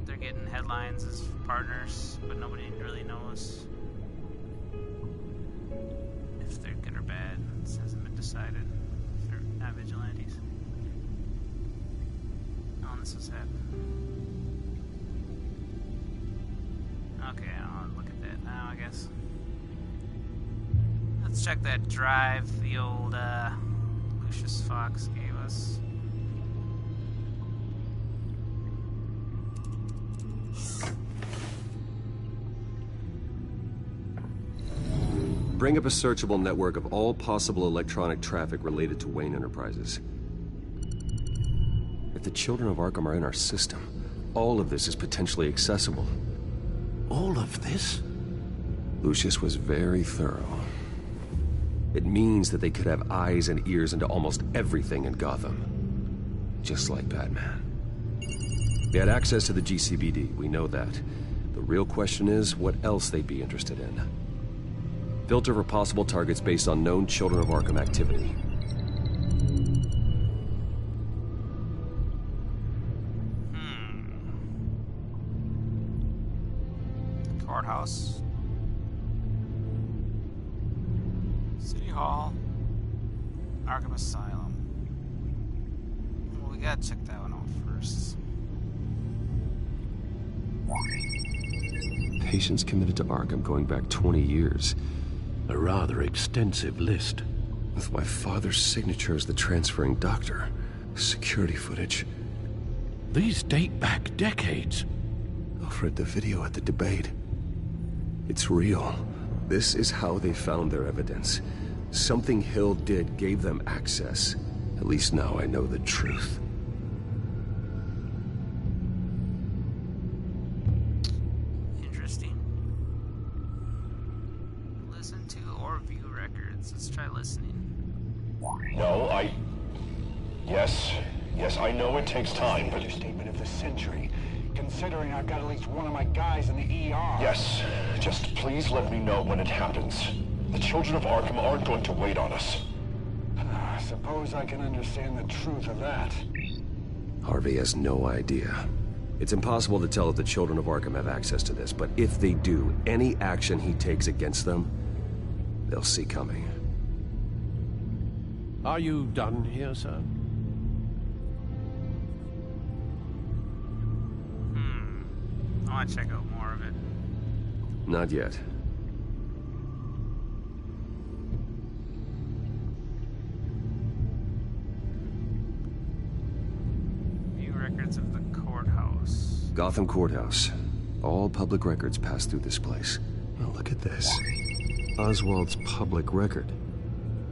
they're getting headlines as partners, but nobody really knows if they're good or bad. It hasn't been decided. They're not vigilantes. Oh, this was happening. Okay, I'll look at that now, I guess. Let's check that drive the old Lucius Fox gave us. Bring up a searchable network of all possible electronic traffic related to Wayne Enterprises. If the Children of Arkham are in our system, all of this is potentially accessible. All of this? Lucius was very thorough. It means that they could have eyes and ears into almost everything in Gotham. Just like Batman. They had access to the GCPD, we know that. The real question is, what else they'd be interested in. Filter for possible targets based on known Children of Arkham activity. Courthouse. City Hall. Arkham Asylum. Well, we gotta check that one out first. Patients committed to Arkham going back 20 years. A rather extensive list. With my father's signature as the transferring doctor. Security footage. These date back decades. Alfred, the video at the debate. It's real. This is how they found their evidence. Something Hill did gave them access. At least now I know the truth. Interesting. Listen to or view records. Let's try listening. No, Yes, I know it takes time, but... Understatement of the century. Considering I've got at least one of my guys in the ER. Yes, just please let me know when it happens. The Children of Arkham aren't going to wait on us. I suppose I can understand the truth of that. Harvey has no idea. It's impossible to tell if the Children of Arkham have access to this, but if they do, any action he takes against them, they'll see coming. Are you done here, sir? I want to check out more of it. Not yet. View records of the courthouse. Gotham Courthouse. All public records pass through this place. Oh, look at this. Oswald's public record.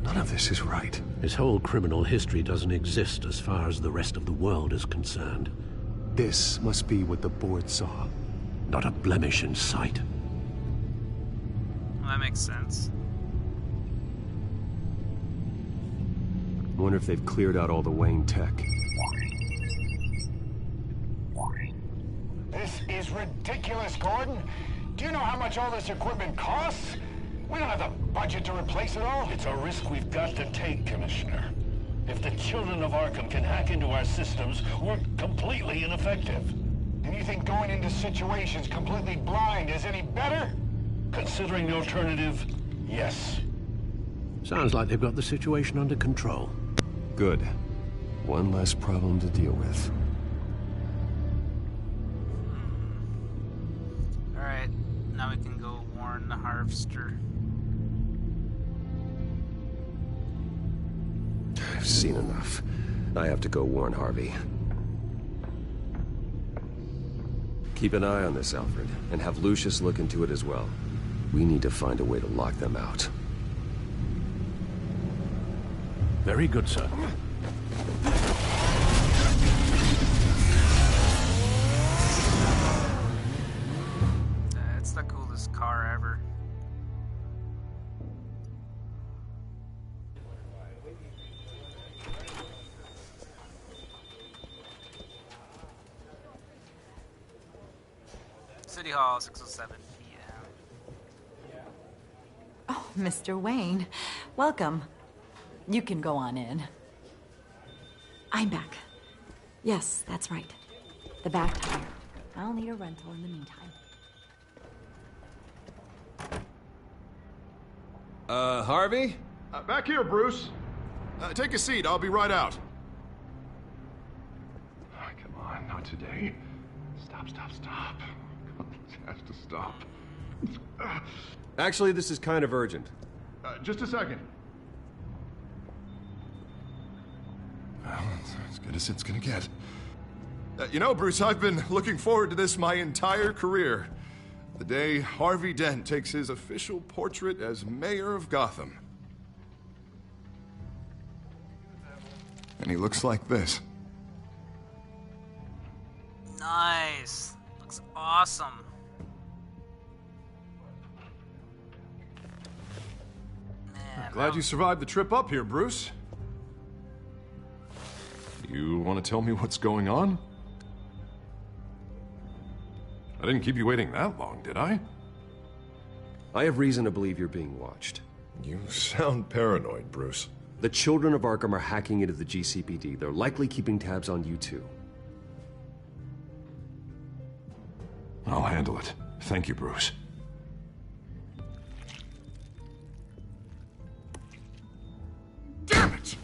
None of this is right. His whole criminal history doesn't exist as far as the rest of the world is concerned. This must be what the board saw. Not a blemish in sight. Well, that makes sense. Wonder if they've cleared out all the Wayne tech. This is ridiculous, Gordon. Do you know how much all this equipment costs? We don't have the budget to replace it all. It's a risk we've got to take, Commissioner. If the children of Arkham can hack into our systems, we're completely ineffective. And you think going into situations completely blind is any better? Considering the alternative, yes. Sounds like they've got the situation under control. Good. One less problem to deal with. Alright, now we can go warn the harvester. I've seen enough. I have to go warn Harvey. Keep an eye on this, Alfred, and have Lucius look into it as well. We need to find a way to lock them out. Very good, sir. That's the coolest car ever. City Hall, 6:07 p.m. Oh, Mr. Wayne. Welcome. You can go on in. I'm back. Yes, that's right. The back tire. I'll need a rental in the meantime. Harvey? Back here, Bruce. Take a seat. I'll be right out. Oh, come on, not today. Stop. It has to stop. Actually, this is kind of urgent. Just a second. Well, it's as good as it's gonna get. You know, Bruce, I've been looking forward to this my entire career. The day Harvey Dent takes his official portrait as mayor of Gotham. And he looks like this. Nice. Looks awesome. Man, Glad you survived the trip up here, Bruce. You want to tell me what's going on? I didn't keep you waiting that long, did I? I have reason to believe you're being watched. You sound paranoid, Bruce. The children of Arkham are hacking into the GCPD. They're likely keeping tabs on you too. I'll handle it. Thank you, Bruce. Damn it!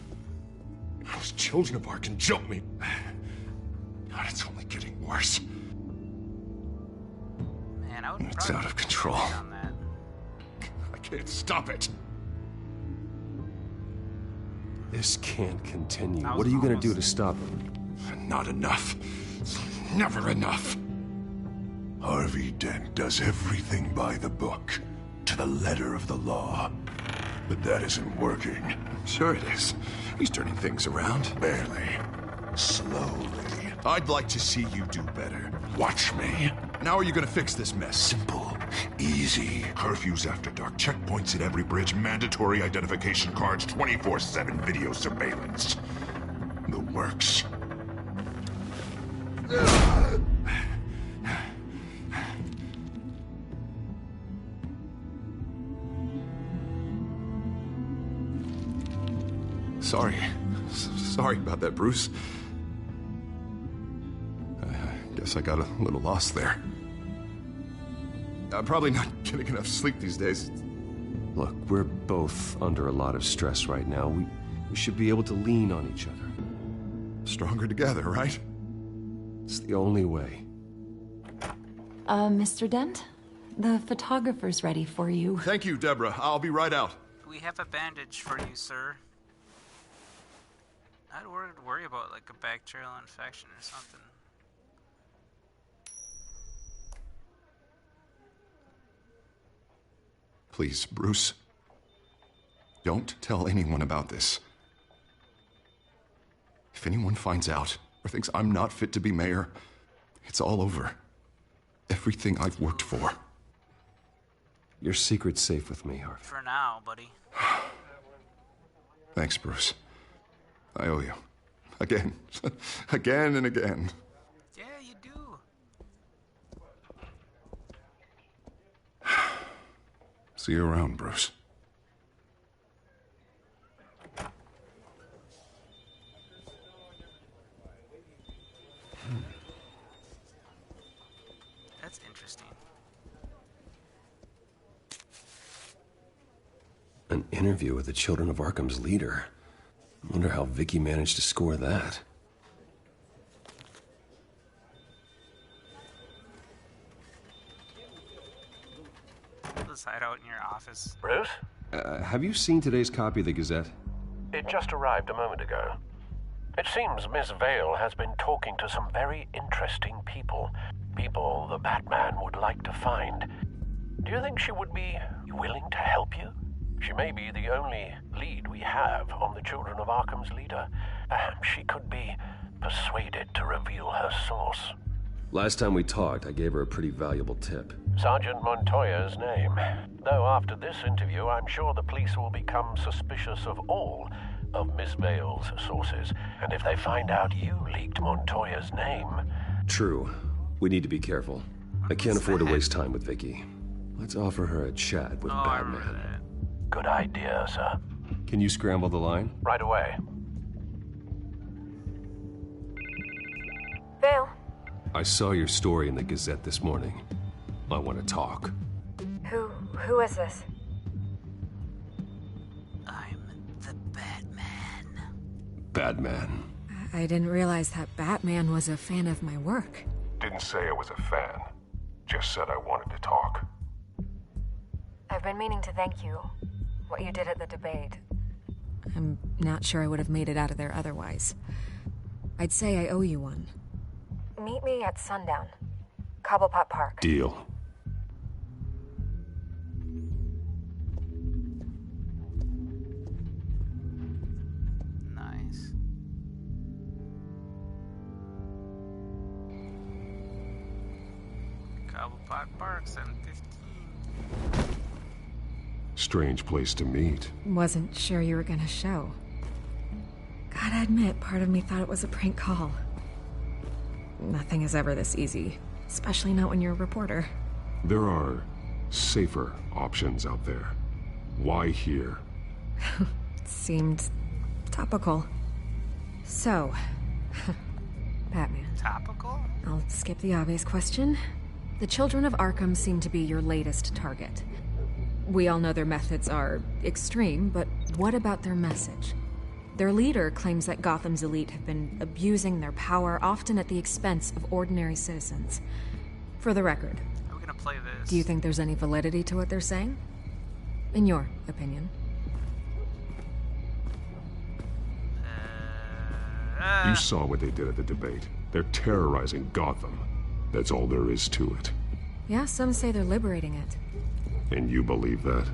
Those children of Arkham jumped me. God, it's only getting worse. Man, I would It's out of control. on that. I can't stop it. This can't continue. That What are was you going to do almost- to stop him? Not enough. Never enough. Harvey Dent does everything by the book, to the letter of the law. But that isn't working. Sure it is. He's turning things around. Barely. Slowly. I'd like to see you do better. Watch me. Now are you gonna fix this mess? Simple. Easy. Curfews after dark, checkpoints at every bridge, mandatory identification cards, 24/7 video surveillance. The works. Sorry about that, Bruce. I guess I got a little lost there. I'm probably not getting enough sleep these days. Look, we're both under a lot of stress right now. We should be able to lean on each other. Stronger together, right? It's the only way. Mr. Dent? The photographer's ready for you. Thank you, Deborah. I'll be right out. We have a bandage for you, sir. I'd worry about like a bacterial infection or something. Please, Bruce. Don't tell anyone about this. If anyone finds out or thinks I'm not fit to be mayor, it's all over. Everything I've worked for. Your secret's safe with me, Harvey. For now, buddy. Thanks, Bruce. I owe you. Again. Again and again. Yeah, you do. See you around, Bruce. That's interesting. An interview with the Children of Arkham's leader. I wonder how Vicky managed to score that. Let's hide out in your office. Bruce? Have you seen today's copy of the Gazette? It just arrived a moment ago. It seems Miss Vale has been talking to some very interesting people. People the Batman would like to find. Do you think she would be willing to help you? She may be the only lead we have on the Children of Arkham's leader. Perhaps she could be persuaded to reveal her source. Last time we talked, I gave her a pretty valuable tip. Sergeant Montoya's name. Though after this interview, I'm sure the police will become suspicious of all of Miss Vale's sources. And if they find out you leaked Montoya's name... True. We need to be careful. I can't afford to waste time with Vicky. Let's offer her a chat with Batman. Good idea, sir. Can you scramble the line? Right away. Vale. I saw your story in the Gazette this morning. I want to talk. Who is this? I'm the Batman. Batman. I didn't realize that Batman was a fan of my work. Didn't say I was a fan. Just said I wanted to talk. I've been meaning to thank you. What you did at the debate. I'm not sure I would have made it out of there otherwise. I'd say I owe you one. Meet me at sundown. Cobblepot Park. Deal. Nice. Cobblepot Park, 7:15. Strange place to meet. Wasn't sure you were gonna show. Gotta admit, part of me thought it was a prank call. Nothing is ever this easy, especially not when you're a reporter. There are safer options out there. Why here? Seemed topical. So, Batman. Topical? I'll skip the obvious question. The Children of Arkham seem to be your latest target. We all know their methods are extreme, but what about their message? Their leader claims that Gotham's elite have been abusing their power, often at the expense of ordinary citizens. For the record, How are we gonna play this? do you think there's any validity to what they're saying? In your opinion? You saw what they did at the debate. They're terrorizing Gotham. That's all there is to it. Yeah, some say they're liberating it. And you believe that?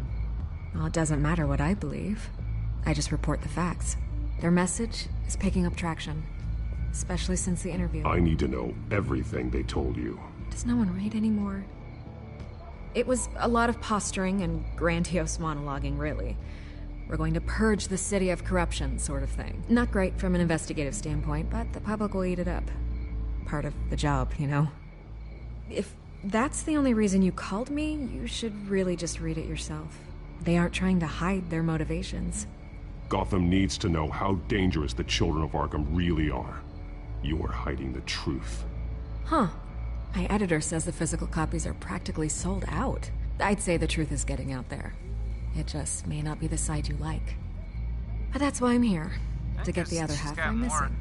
Well, it doesn't matter what I believe. I just report the facts. Their message is picking up traction, especially since the interview. I need to know everything they told you. Does no one read anymore? It was a lot of posturing and grandiose monologuing, really. We're going to purge the city of corruption, sort of thing. Not great from an investigative standpoint, but the public will eat it up. Part of the job, you know? If that's the only reason you called me, you should really just read it yourself. They aren't trying to hide their motivations. Gotham needs to know how dangerous the Children of Arkham really are. You are hiding the truth. Huh. My editor says the physical copies are practically sold out. I'd say the truth is getting out there. It just may not be the side you like. But that's why I'm here. To get the other half I'm missing.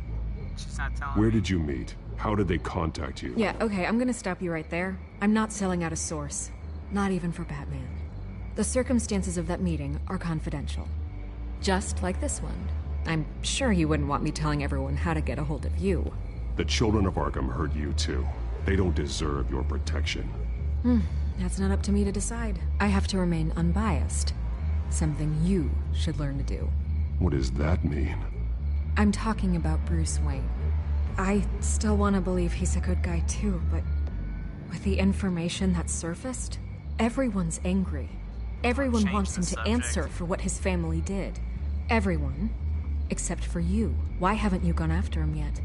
She's not telling Where me. did you meet? How did they contact you? Yeah, okay, I'm gonna stop you right there. I'm not selling out a source. Not even for Batman. The circumstances of that meeting are confidential. Just like this one. I'm sure you wouldn't want me telling everyone how to get a hold of you. The children of Arkham heard you too. They don't deserve your protection. That's not up to me to decide. I have to remain unbiased. Something you should learn to do. What does that mean? I'm talking about Bruce Wayne. I still want to believe he's a good guy too, but with the information that surfaced, everyone's angry. Everyone wants him to answer for what his family did. Everyone, except for you. Why haven't you gone after him yet?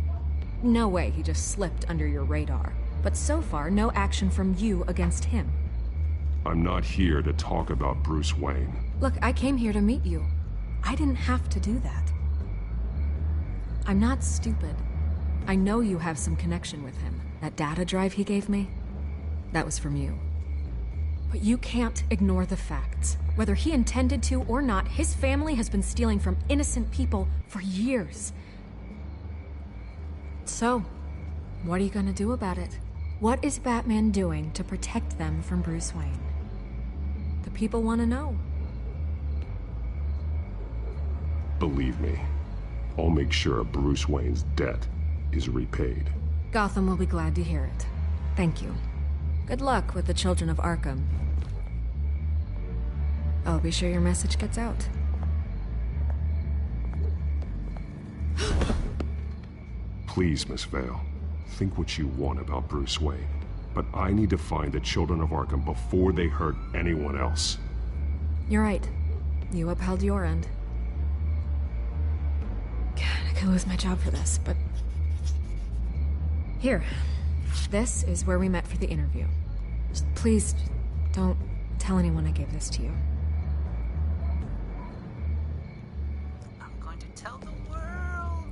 No way he just slipped under your radar. But so far, no action from you against him. I'm not here to talk about Bruce Wayne. Look, I came here to meet you. I didn't have to do that. I'm not stupid. I know you have some connection with him. That data drive he gave me, that was from you. But you can't ignore the facts. Whether he intended to or not, his family has been stealing from innocent people for years. So, what are you gonna do about it? What is Batman doing to protect them from Bruce Wayne? The people want to know. Believe me, I'll make sure Bruce Wayne's debt is repaid. Gotham will be glad to hear it. Thank you. Good luck with the children of Arkham. I'll be sure your message gets out. Please, Miss Vale, think what you want about Bruce Wayne. But I need to find the children of Arkham before they hurt anyone else. You're right. You upheld your end. God, I could lose my job for this, but... Here. This is where we met for the interview. Just please, don't tell anyone I gave this to you. I'm going to tell the world.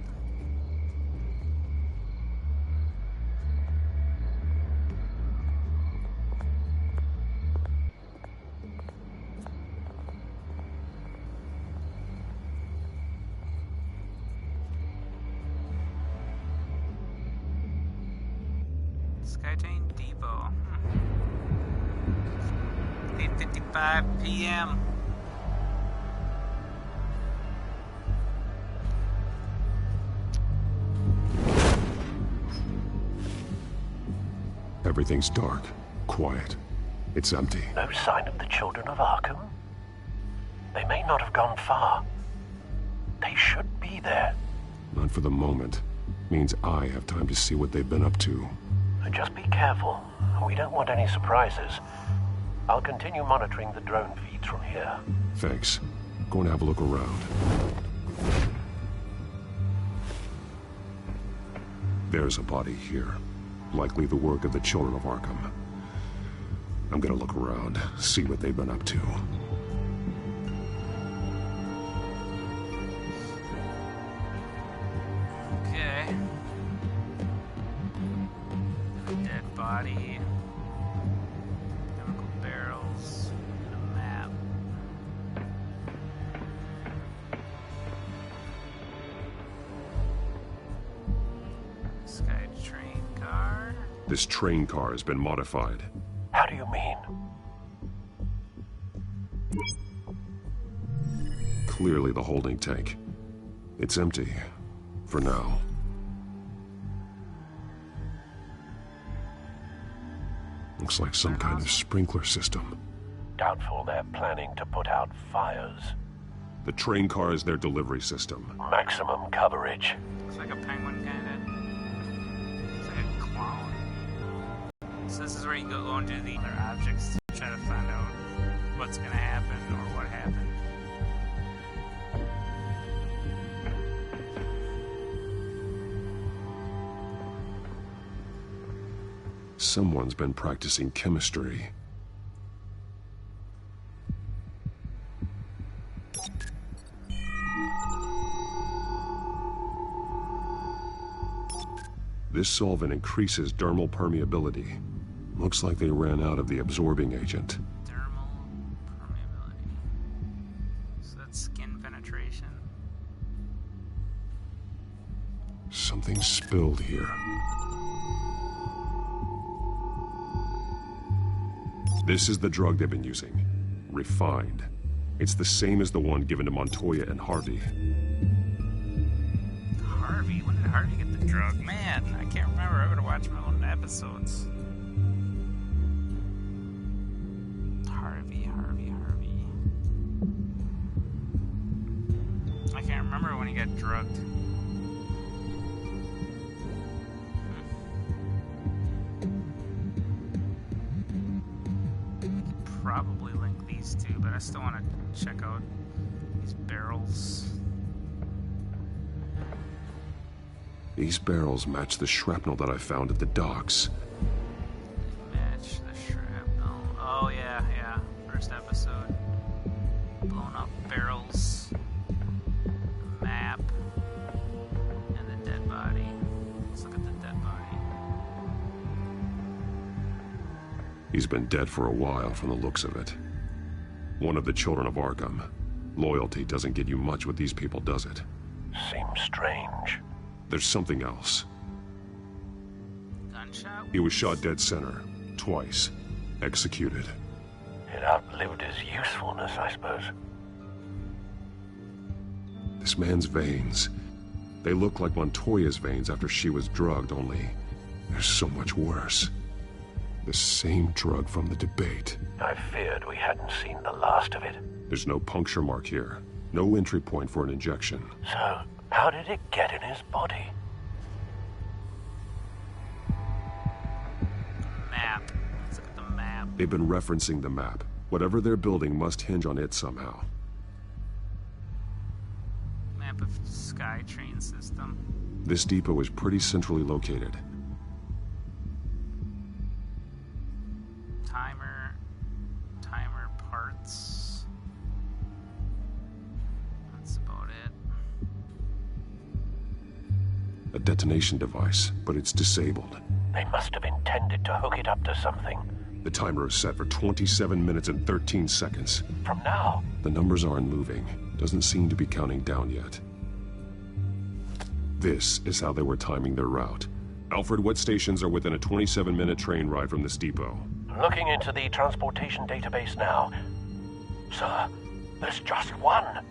Skytrain Depot. 8:55 p.m. Everything's dark, quiet. It's empty. No sign of the children of Arkham? They may not have gone far. They should be there. Not for the moment. Means I have time to see what they've been up to. Just be careful. We don't want any surprises. I'll continue monitoring the drone feeds from here. Thanks. Going to have a look around. There's a body here. Likely the work of the children of Arkham. I'm gonna look around, see what they've been up to. Okay. Dead body. Chemical barrels. And a map. Skytrain car. This train car has been modified. How do you mean? Clearly the holding tank. It's empty. For now. Looks like some kind of sprinkler system. Doubtful they're planning to put out fires. The train car is their delivery system. Maximum coverage. Looks like a penguin, kinda. Looks like a clown. So this is where you go and do the other objects to try to find out what's gonna happen or what happened. Someone's been practicing chemistry. This solvent increases dermal permeability. Looks like they ran out of the absorbing agent. Dermal permeability. So that's skin penetration. Something spilled here. This is the drug they've been using. Refined. It's the same as the one given to Montoya and Harvey. Harvey? When did Harvey get the drug? Man, I can't remember. I would have watched my own episodes. Harvey. I can't remember when he got drugged. Probably link these two, but I still want to check out these barrels. These barrels match the shrapnel that I found at the docks. Match the shrapnel. Oh, yeah. First episode. Blown up barrels. The map. And the dead body. Let's look at the dead body. He's been dead for a while from the looks of it. One of the children of Arkham. Loyalty doesn't get you much with these people, does it? Seems strange. There's something else. Gunshot? He was shot dead center. Twice. Executed. It outlived his usefulness, I suppose. This man's veins. They look like Montoya's veins after she was drugged, only they're so much worse. The same drug from the debate. I feared we hadn't seen the last of it. There's no puncture mark here. No entry point for an injection. So, how did it get in his body? Map. Let's look at the map. They've been referencing the map. Whatever they're building must hinge on it somehow. Map of SkyTrain system. This depot is pretty centrally located. Timer parts. That's about it. A detonation device, but it's disabled. They must have intended to hook it up to something. The timer is set for 27 minutes and 13 seconds. From now? The numbers aren't moving. Doesn't seem to be counting down yet. This is how they were timing their route. Alfred, what stations are within a 27-minute train ride from this depot? Looking into the transportation database now. Sir, there's just one.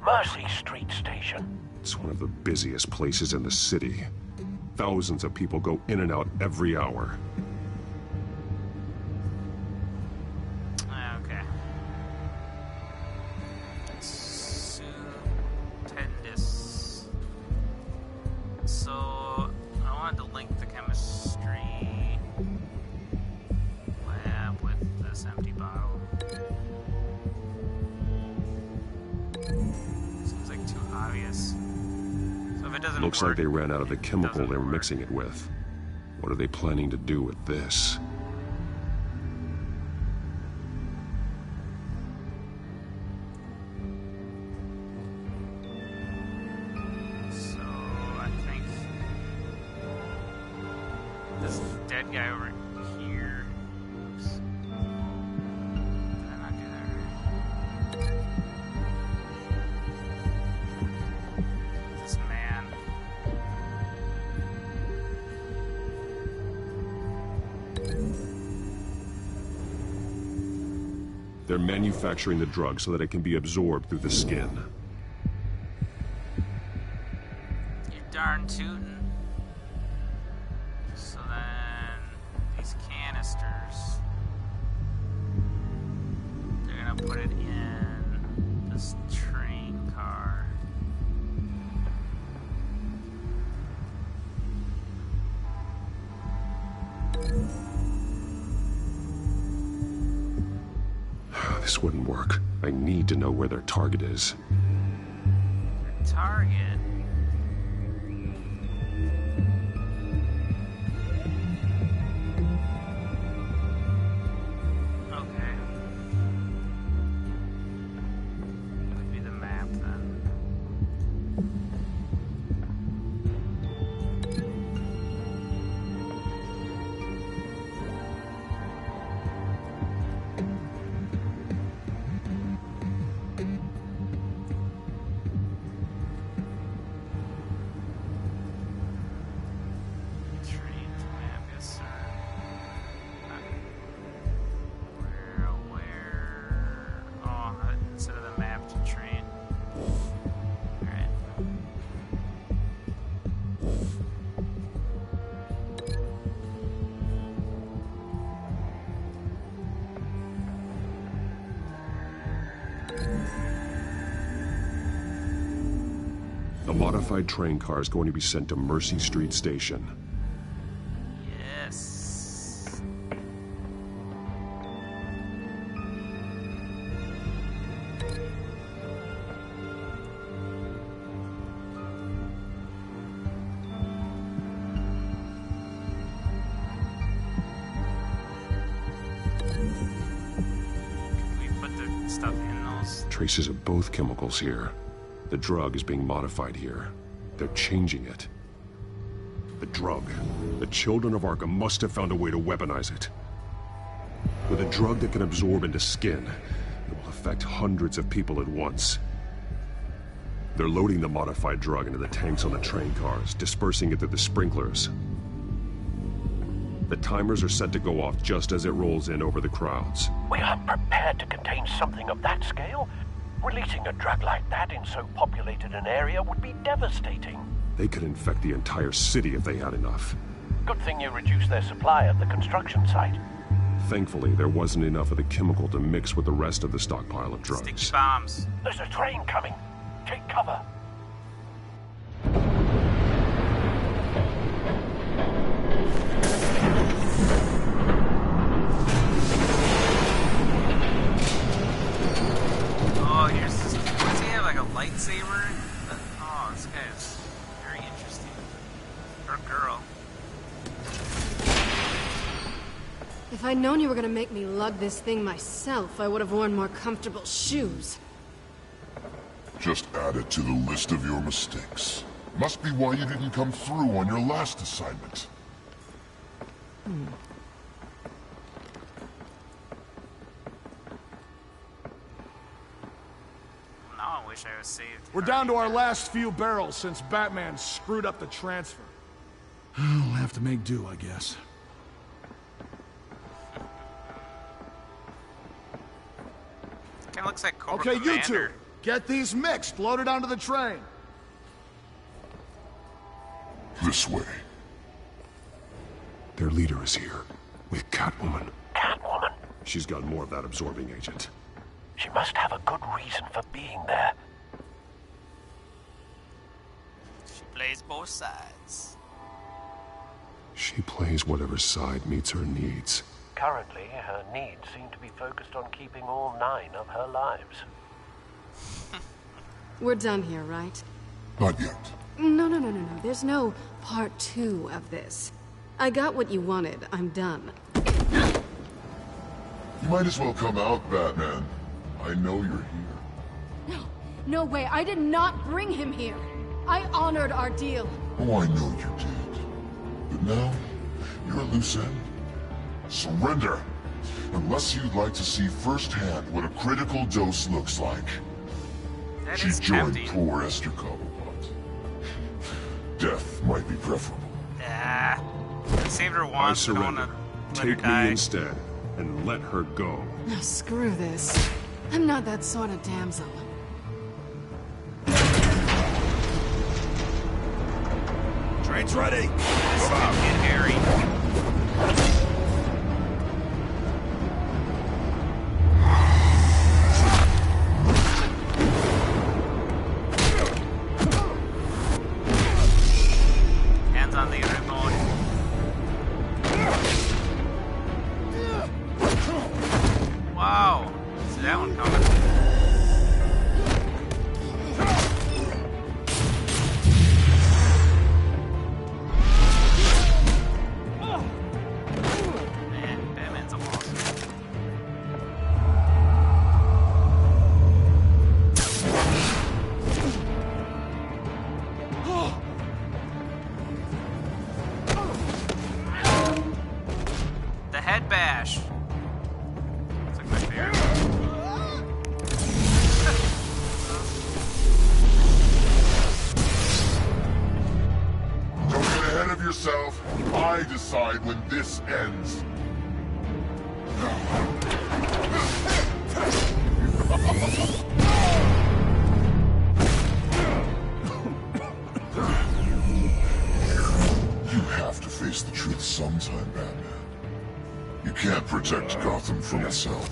Mercy Street Station. It's one of the busiest places in the city. Thousands of people go in and out every hour. Okay. Stupendous. So, I wanted to link the chemistry lab with this empty bottle. Seems like too obvious. So if it doesn't Looks work, like they ran out of the chemical they were mixing it with. What are they planning to do with this? So I think this dead guy over here. Oops. Did I not do that right? This man. They're manufacturing the drug so that it can be absorbed through the skin. You're darn tootin'. So then, these canisters, they're gonna put it in this train car. This wouldn't work. I need to know where their target is. Target? Okay. Could be the map then. The modified train car is going to be sent to Mercy Street Station. Yes. We put the stuff in those. Traces of both chemicals here. The drug is being modified here. They're changing it. The drug. The children of Arkham must have found a way to weaponize it. With a drug that can absorb into skin, it will affect hundreds of people at once. They're loading the modified drug into the tanks on the train cars, dispersing it through the sprinklers. The timers are set to go off just as it rolls in over the crowds. We aren't prepared to contain something of that scale. Releasing a drug like that in so populated an area would be devastating. They could infect the entire city if they had enough. Good thing you reduced their supply at the construction site. Thankfully, there wasn't enough of the chemical to mix with the rest of the stockpile of drugs. Sticky bombs. There's a train coming. Take cover. Oh, here's this. Does he have like a lightsaber? Oh, this guy is very interesting. Or girl. If I'd known you were gonna make me lug this thing myself, I would have worn more comfortable shoes. Just add it to the list of your mistakes. Must be why you didn't come through on your last assignment. Now I wish I was saved. We're down to our last few barrels since Batman screwed up the transfer. We'll have to make do, I guess. Kind of looks like Cobra Okay, Commander. you two, get these mixed, loaded onto the train. This way. Their leader is here, with Catwoman. Catwoman? She's got more of that absorbing agent. She must have a good reason for being there. She plays both sides. She plays whatever side meets her needs. Currently, her needs seem to be focused on keeping all 9 of her lives. We're done here, right? Not yet. No. There's no part 2 of this. I got what you wanted. I'm done. You might as well come out, Batman. I know you're here. No way. I did not bring him here. I honored our deal. Oh, I know you did. But now, you're a loose end. Surrender! Unless you'd like to see firsthand what a critical dose looks like. That She is joined tempting. poor Esther Cobblepot. Death might be preferable. Ah. I saved her I once, I don't surrender. wanna let her Take die. me instead, and let her go. No, screw this. I'm not that sort of damsel. Train's ready. This could get hairy. Hands on the remote. Wow. See that one coming. Man, Batman's a monster. The head bash. It's like my favorite. Don't get ahead of yourself. I decide when this ends. You have to face the truth sometime, Batman. You can't protect Gotham from itself.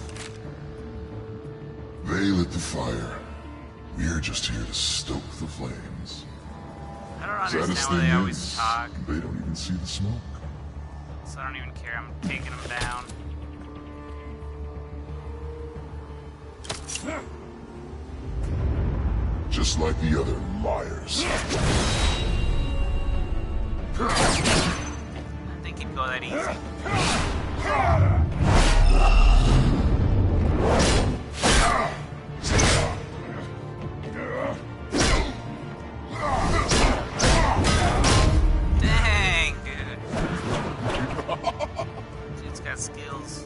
They already lit the fire. We're just here to stoke the flames. I don't Saddest understand why thing they always is, talk. they don't even see the smoke. So I don't even care. I'm taking them down. Just like the other liars. I think he'd go that easy. Dang, dude. Dude's got skills.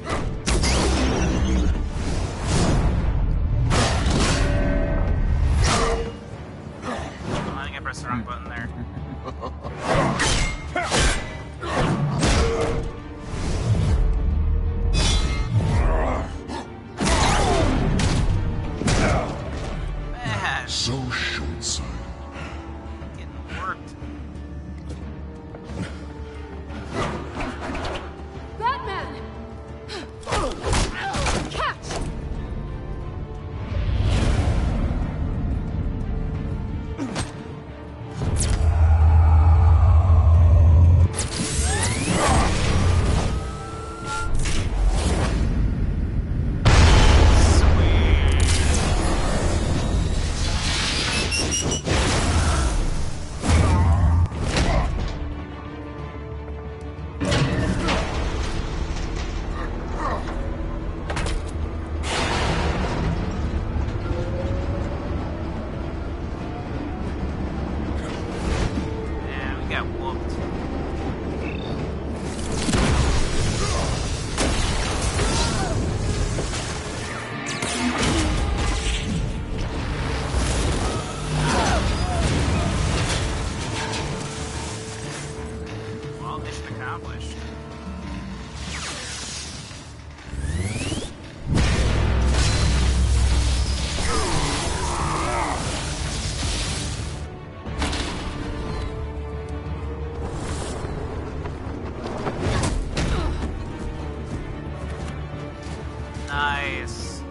I think I pressed the wrong button there. Man. So short-sighted. Getting worked. Batman! Catch! Yeah, we got whooped. Well, mission accomplished. Nice.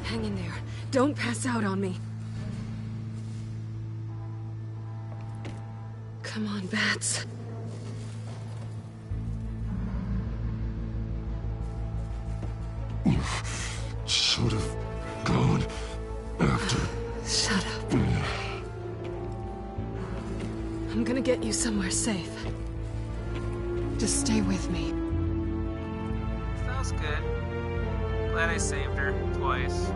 Hang in there. Don't pass out on me. Come on, Bats. Should have gone after. Shut up. I'm gonna get you somewhere safe. Just stay with me. That was good. Glad I saved her twice.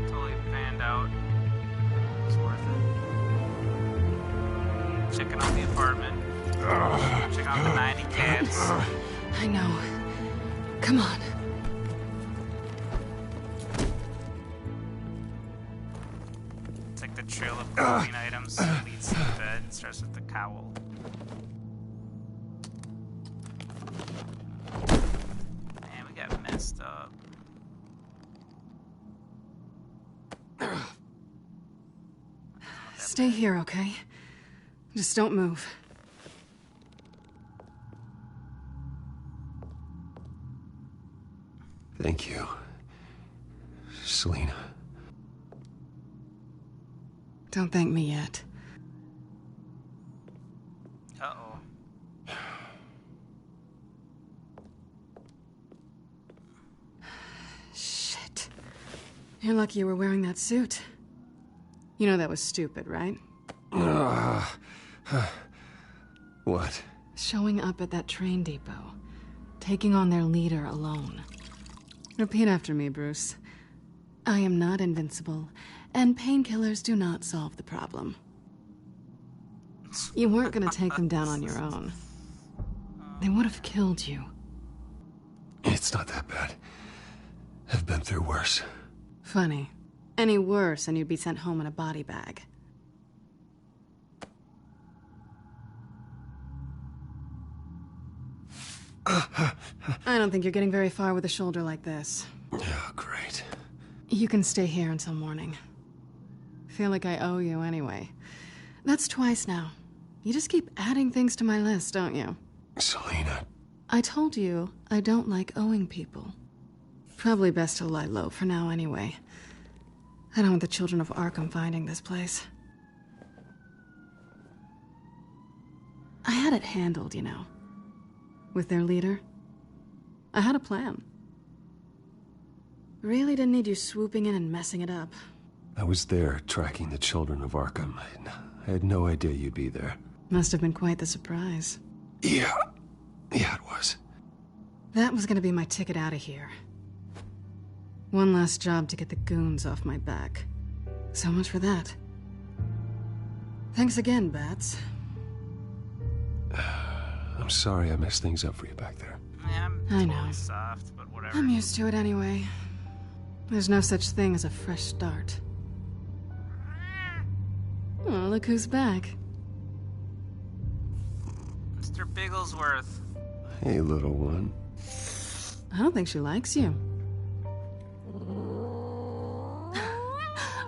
Totally fanned out. It was worth it. Checking out the apartment. Checking out the 90 cats. I know. Come on. It's like the trail of clothing items leads to the bed. It starts with the cowl. Man, we got messed up. Stay here, okay? Just don't move. Thank you, Selina. Don't thank me yet. Uh-oh. Shit. You're lucky you were wearing that suit. You know that was stupid, right? What? Showing up at that train depot. Taking on their leader alone. Repeat after me, Bruce. I am not invincible, and painkillers do not solve the problem. You weren't gonna take them down on your own. They would have killed you. It's not that bad. I've been through worse. Funny. Any worse, and you'd be sent home in a body bag. I don't think you're getting very far with a shoulder like this. Oh, great. You can stay here until morning. Feel like I owe you anyway. That's twice now. You just keep adding things to my list, don't you? Selina. I told you I don't like owing people. Probably best to lie low for now anyway. I don't want the children of Arkham finding this place. I had it handled, you know. With their leader. I had a plan. Really didn't need you swooping in and messing it up. I was there tracking the children of Arkham. I had no idea you'd be there. Must have been quite the surprise. Yeah, it was. That was gonna be my ticket out of here. One last job to get the goons off my back. So much for that. Thanks again, Bats. I'm sorry I messed things up for you back there. Yeah, I'm I totally know. soft, but whatever. I'm used to it anyway. There's no such thing as a fresh start. Oh, look who's back. Mr. Bigglesworth. Hey, little one. I don't think she likes you.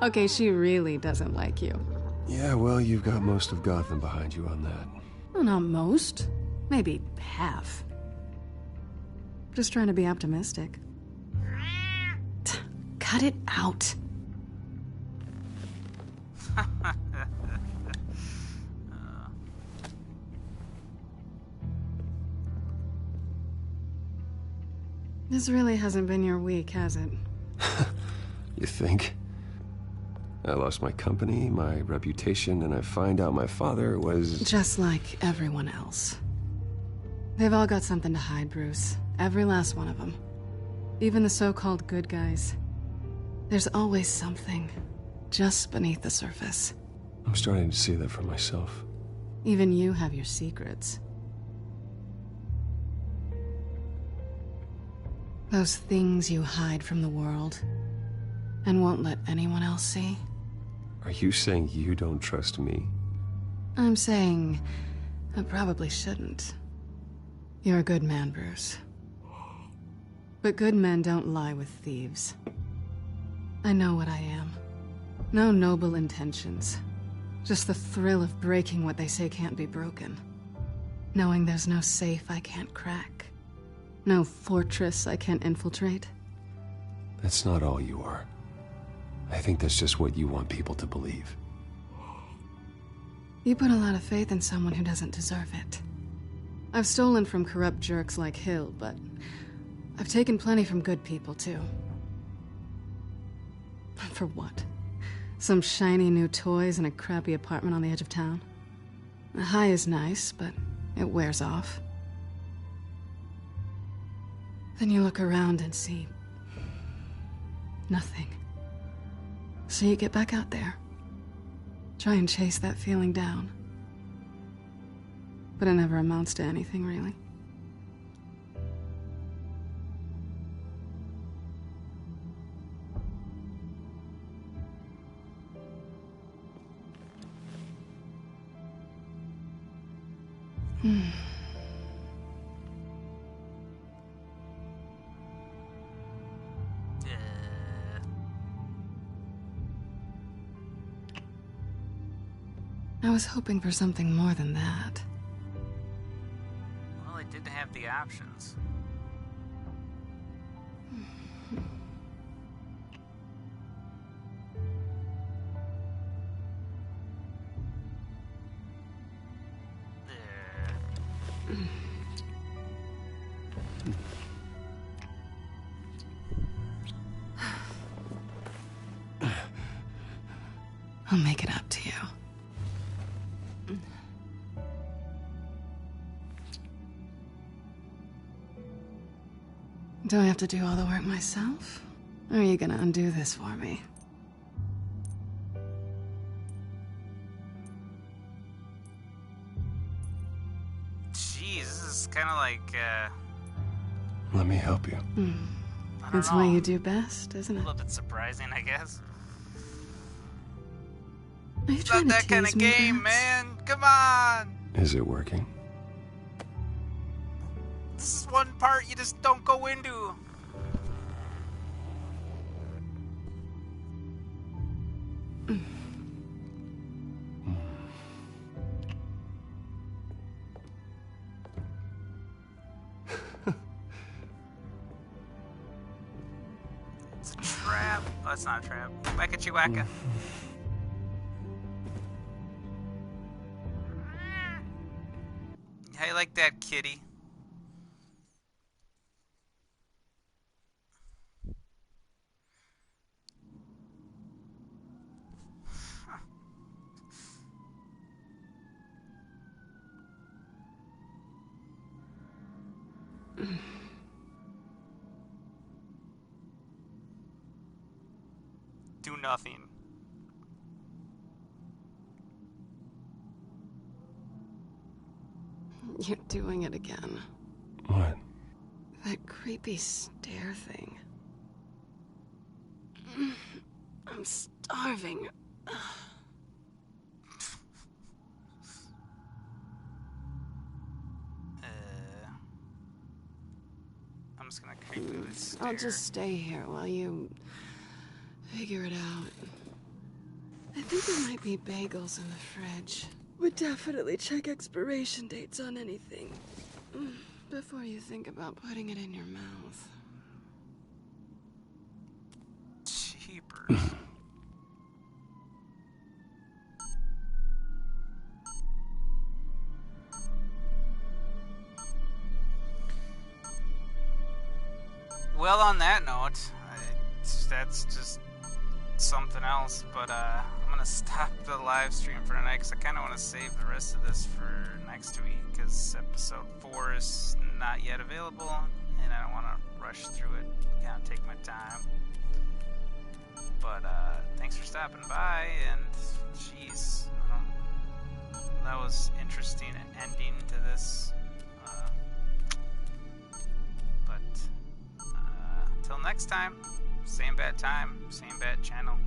Okay, she really doesn't like you. Yeah, well, you've got most of Gotham behind you on that. Well, not most. Maybe half. Just trying to be optimistic. Cut it out. This really hasn't been your week, has it? You think? I lost my company, my reputation, and I find out my father was... Just like everyone else. They've all got something to hide, Bruce. Every last one of them. Even the so-called good guys. There's always something, just beneath the surface. I'm starting to see that for myself. Even you have your secrets. Those things you hide from the world, and won't let anyone else see. Are you saying you don't trust me? I'm saying I probably shouldn't. You're a good man, Bruce. But good men don't lie with thieves. I know what I am. No noble intentions. Just the thrill of breaking what they say can't be broken. Knowing there's no safe I can't crack. No fortress I can't infiltrate. That's not all you are. I think that's just what you want people to believe. You put a lot of faith in someone who doesn't deserve it. I've stolen from corrupt jerks like Hill, but I've taken plenty from good people, too. For what? Some shiny new toys and a crappy apartment on the edge of town? The high is nice, but it wears off. Then you look around and see... nothing. So you get back out there. Try and chase that feeling down. But it never amounts to anything, really. I was hoping for something more than that. Well, it didn't have the options. I'll make it up to you. Do I have to do all the work myself? Or are you gonna undo this for me? Jeez, this is kind of like, Let me help you. That's what you do best, isn't a it? little bit surprising, I guess. Are you It's trying not to that kind tease of me, game, Bats? man. Come on. Is it working? This is one part you just don't go into. It's a trap. Oh, it's not a trap. Wacka chiwaka. How you like that, kitty? Do nothing. You're doing it again. What? That creepy stare thing. I'm starving. I'm just gonna creepily stare. I'll just stay here while you figure it out. I think there might be bagels in the fridge. Would definitely check expiration dates on anything before you think about putting it in your mouth. Cheapers. Well, on that note, that's just something else, but I'm gonna stop the live stream for tonight because I kind of want to save the rest of this for next week because episode 4 is not yet available and I don't want to rush through it, kind of take my time. But thanks for stopping by, and jeez, that was interesting ending to this. But until next time, same bad time, same bad channel.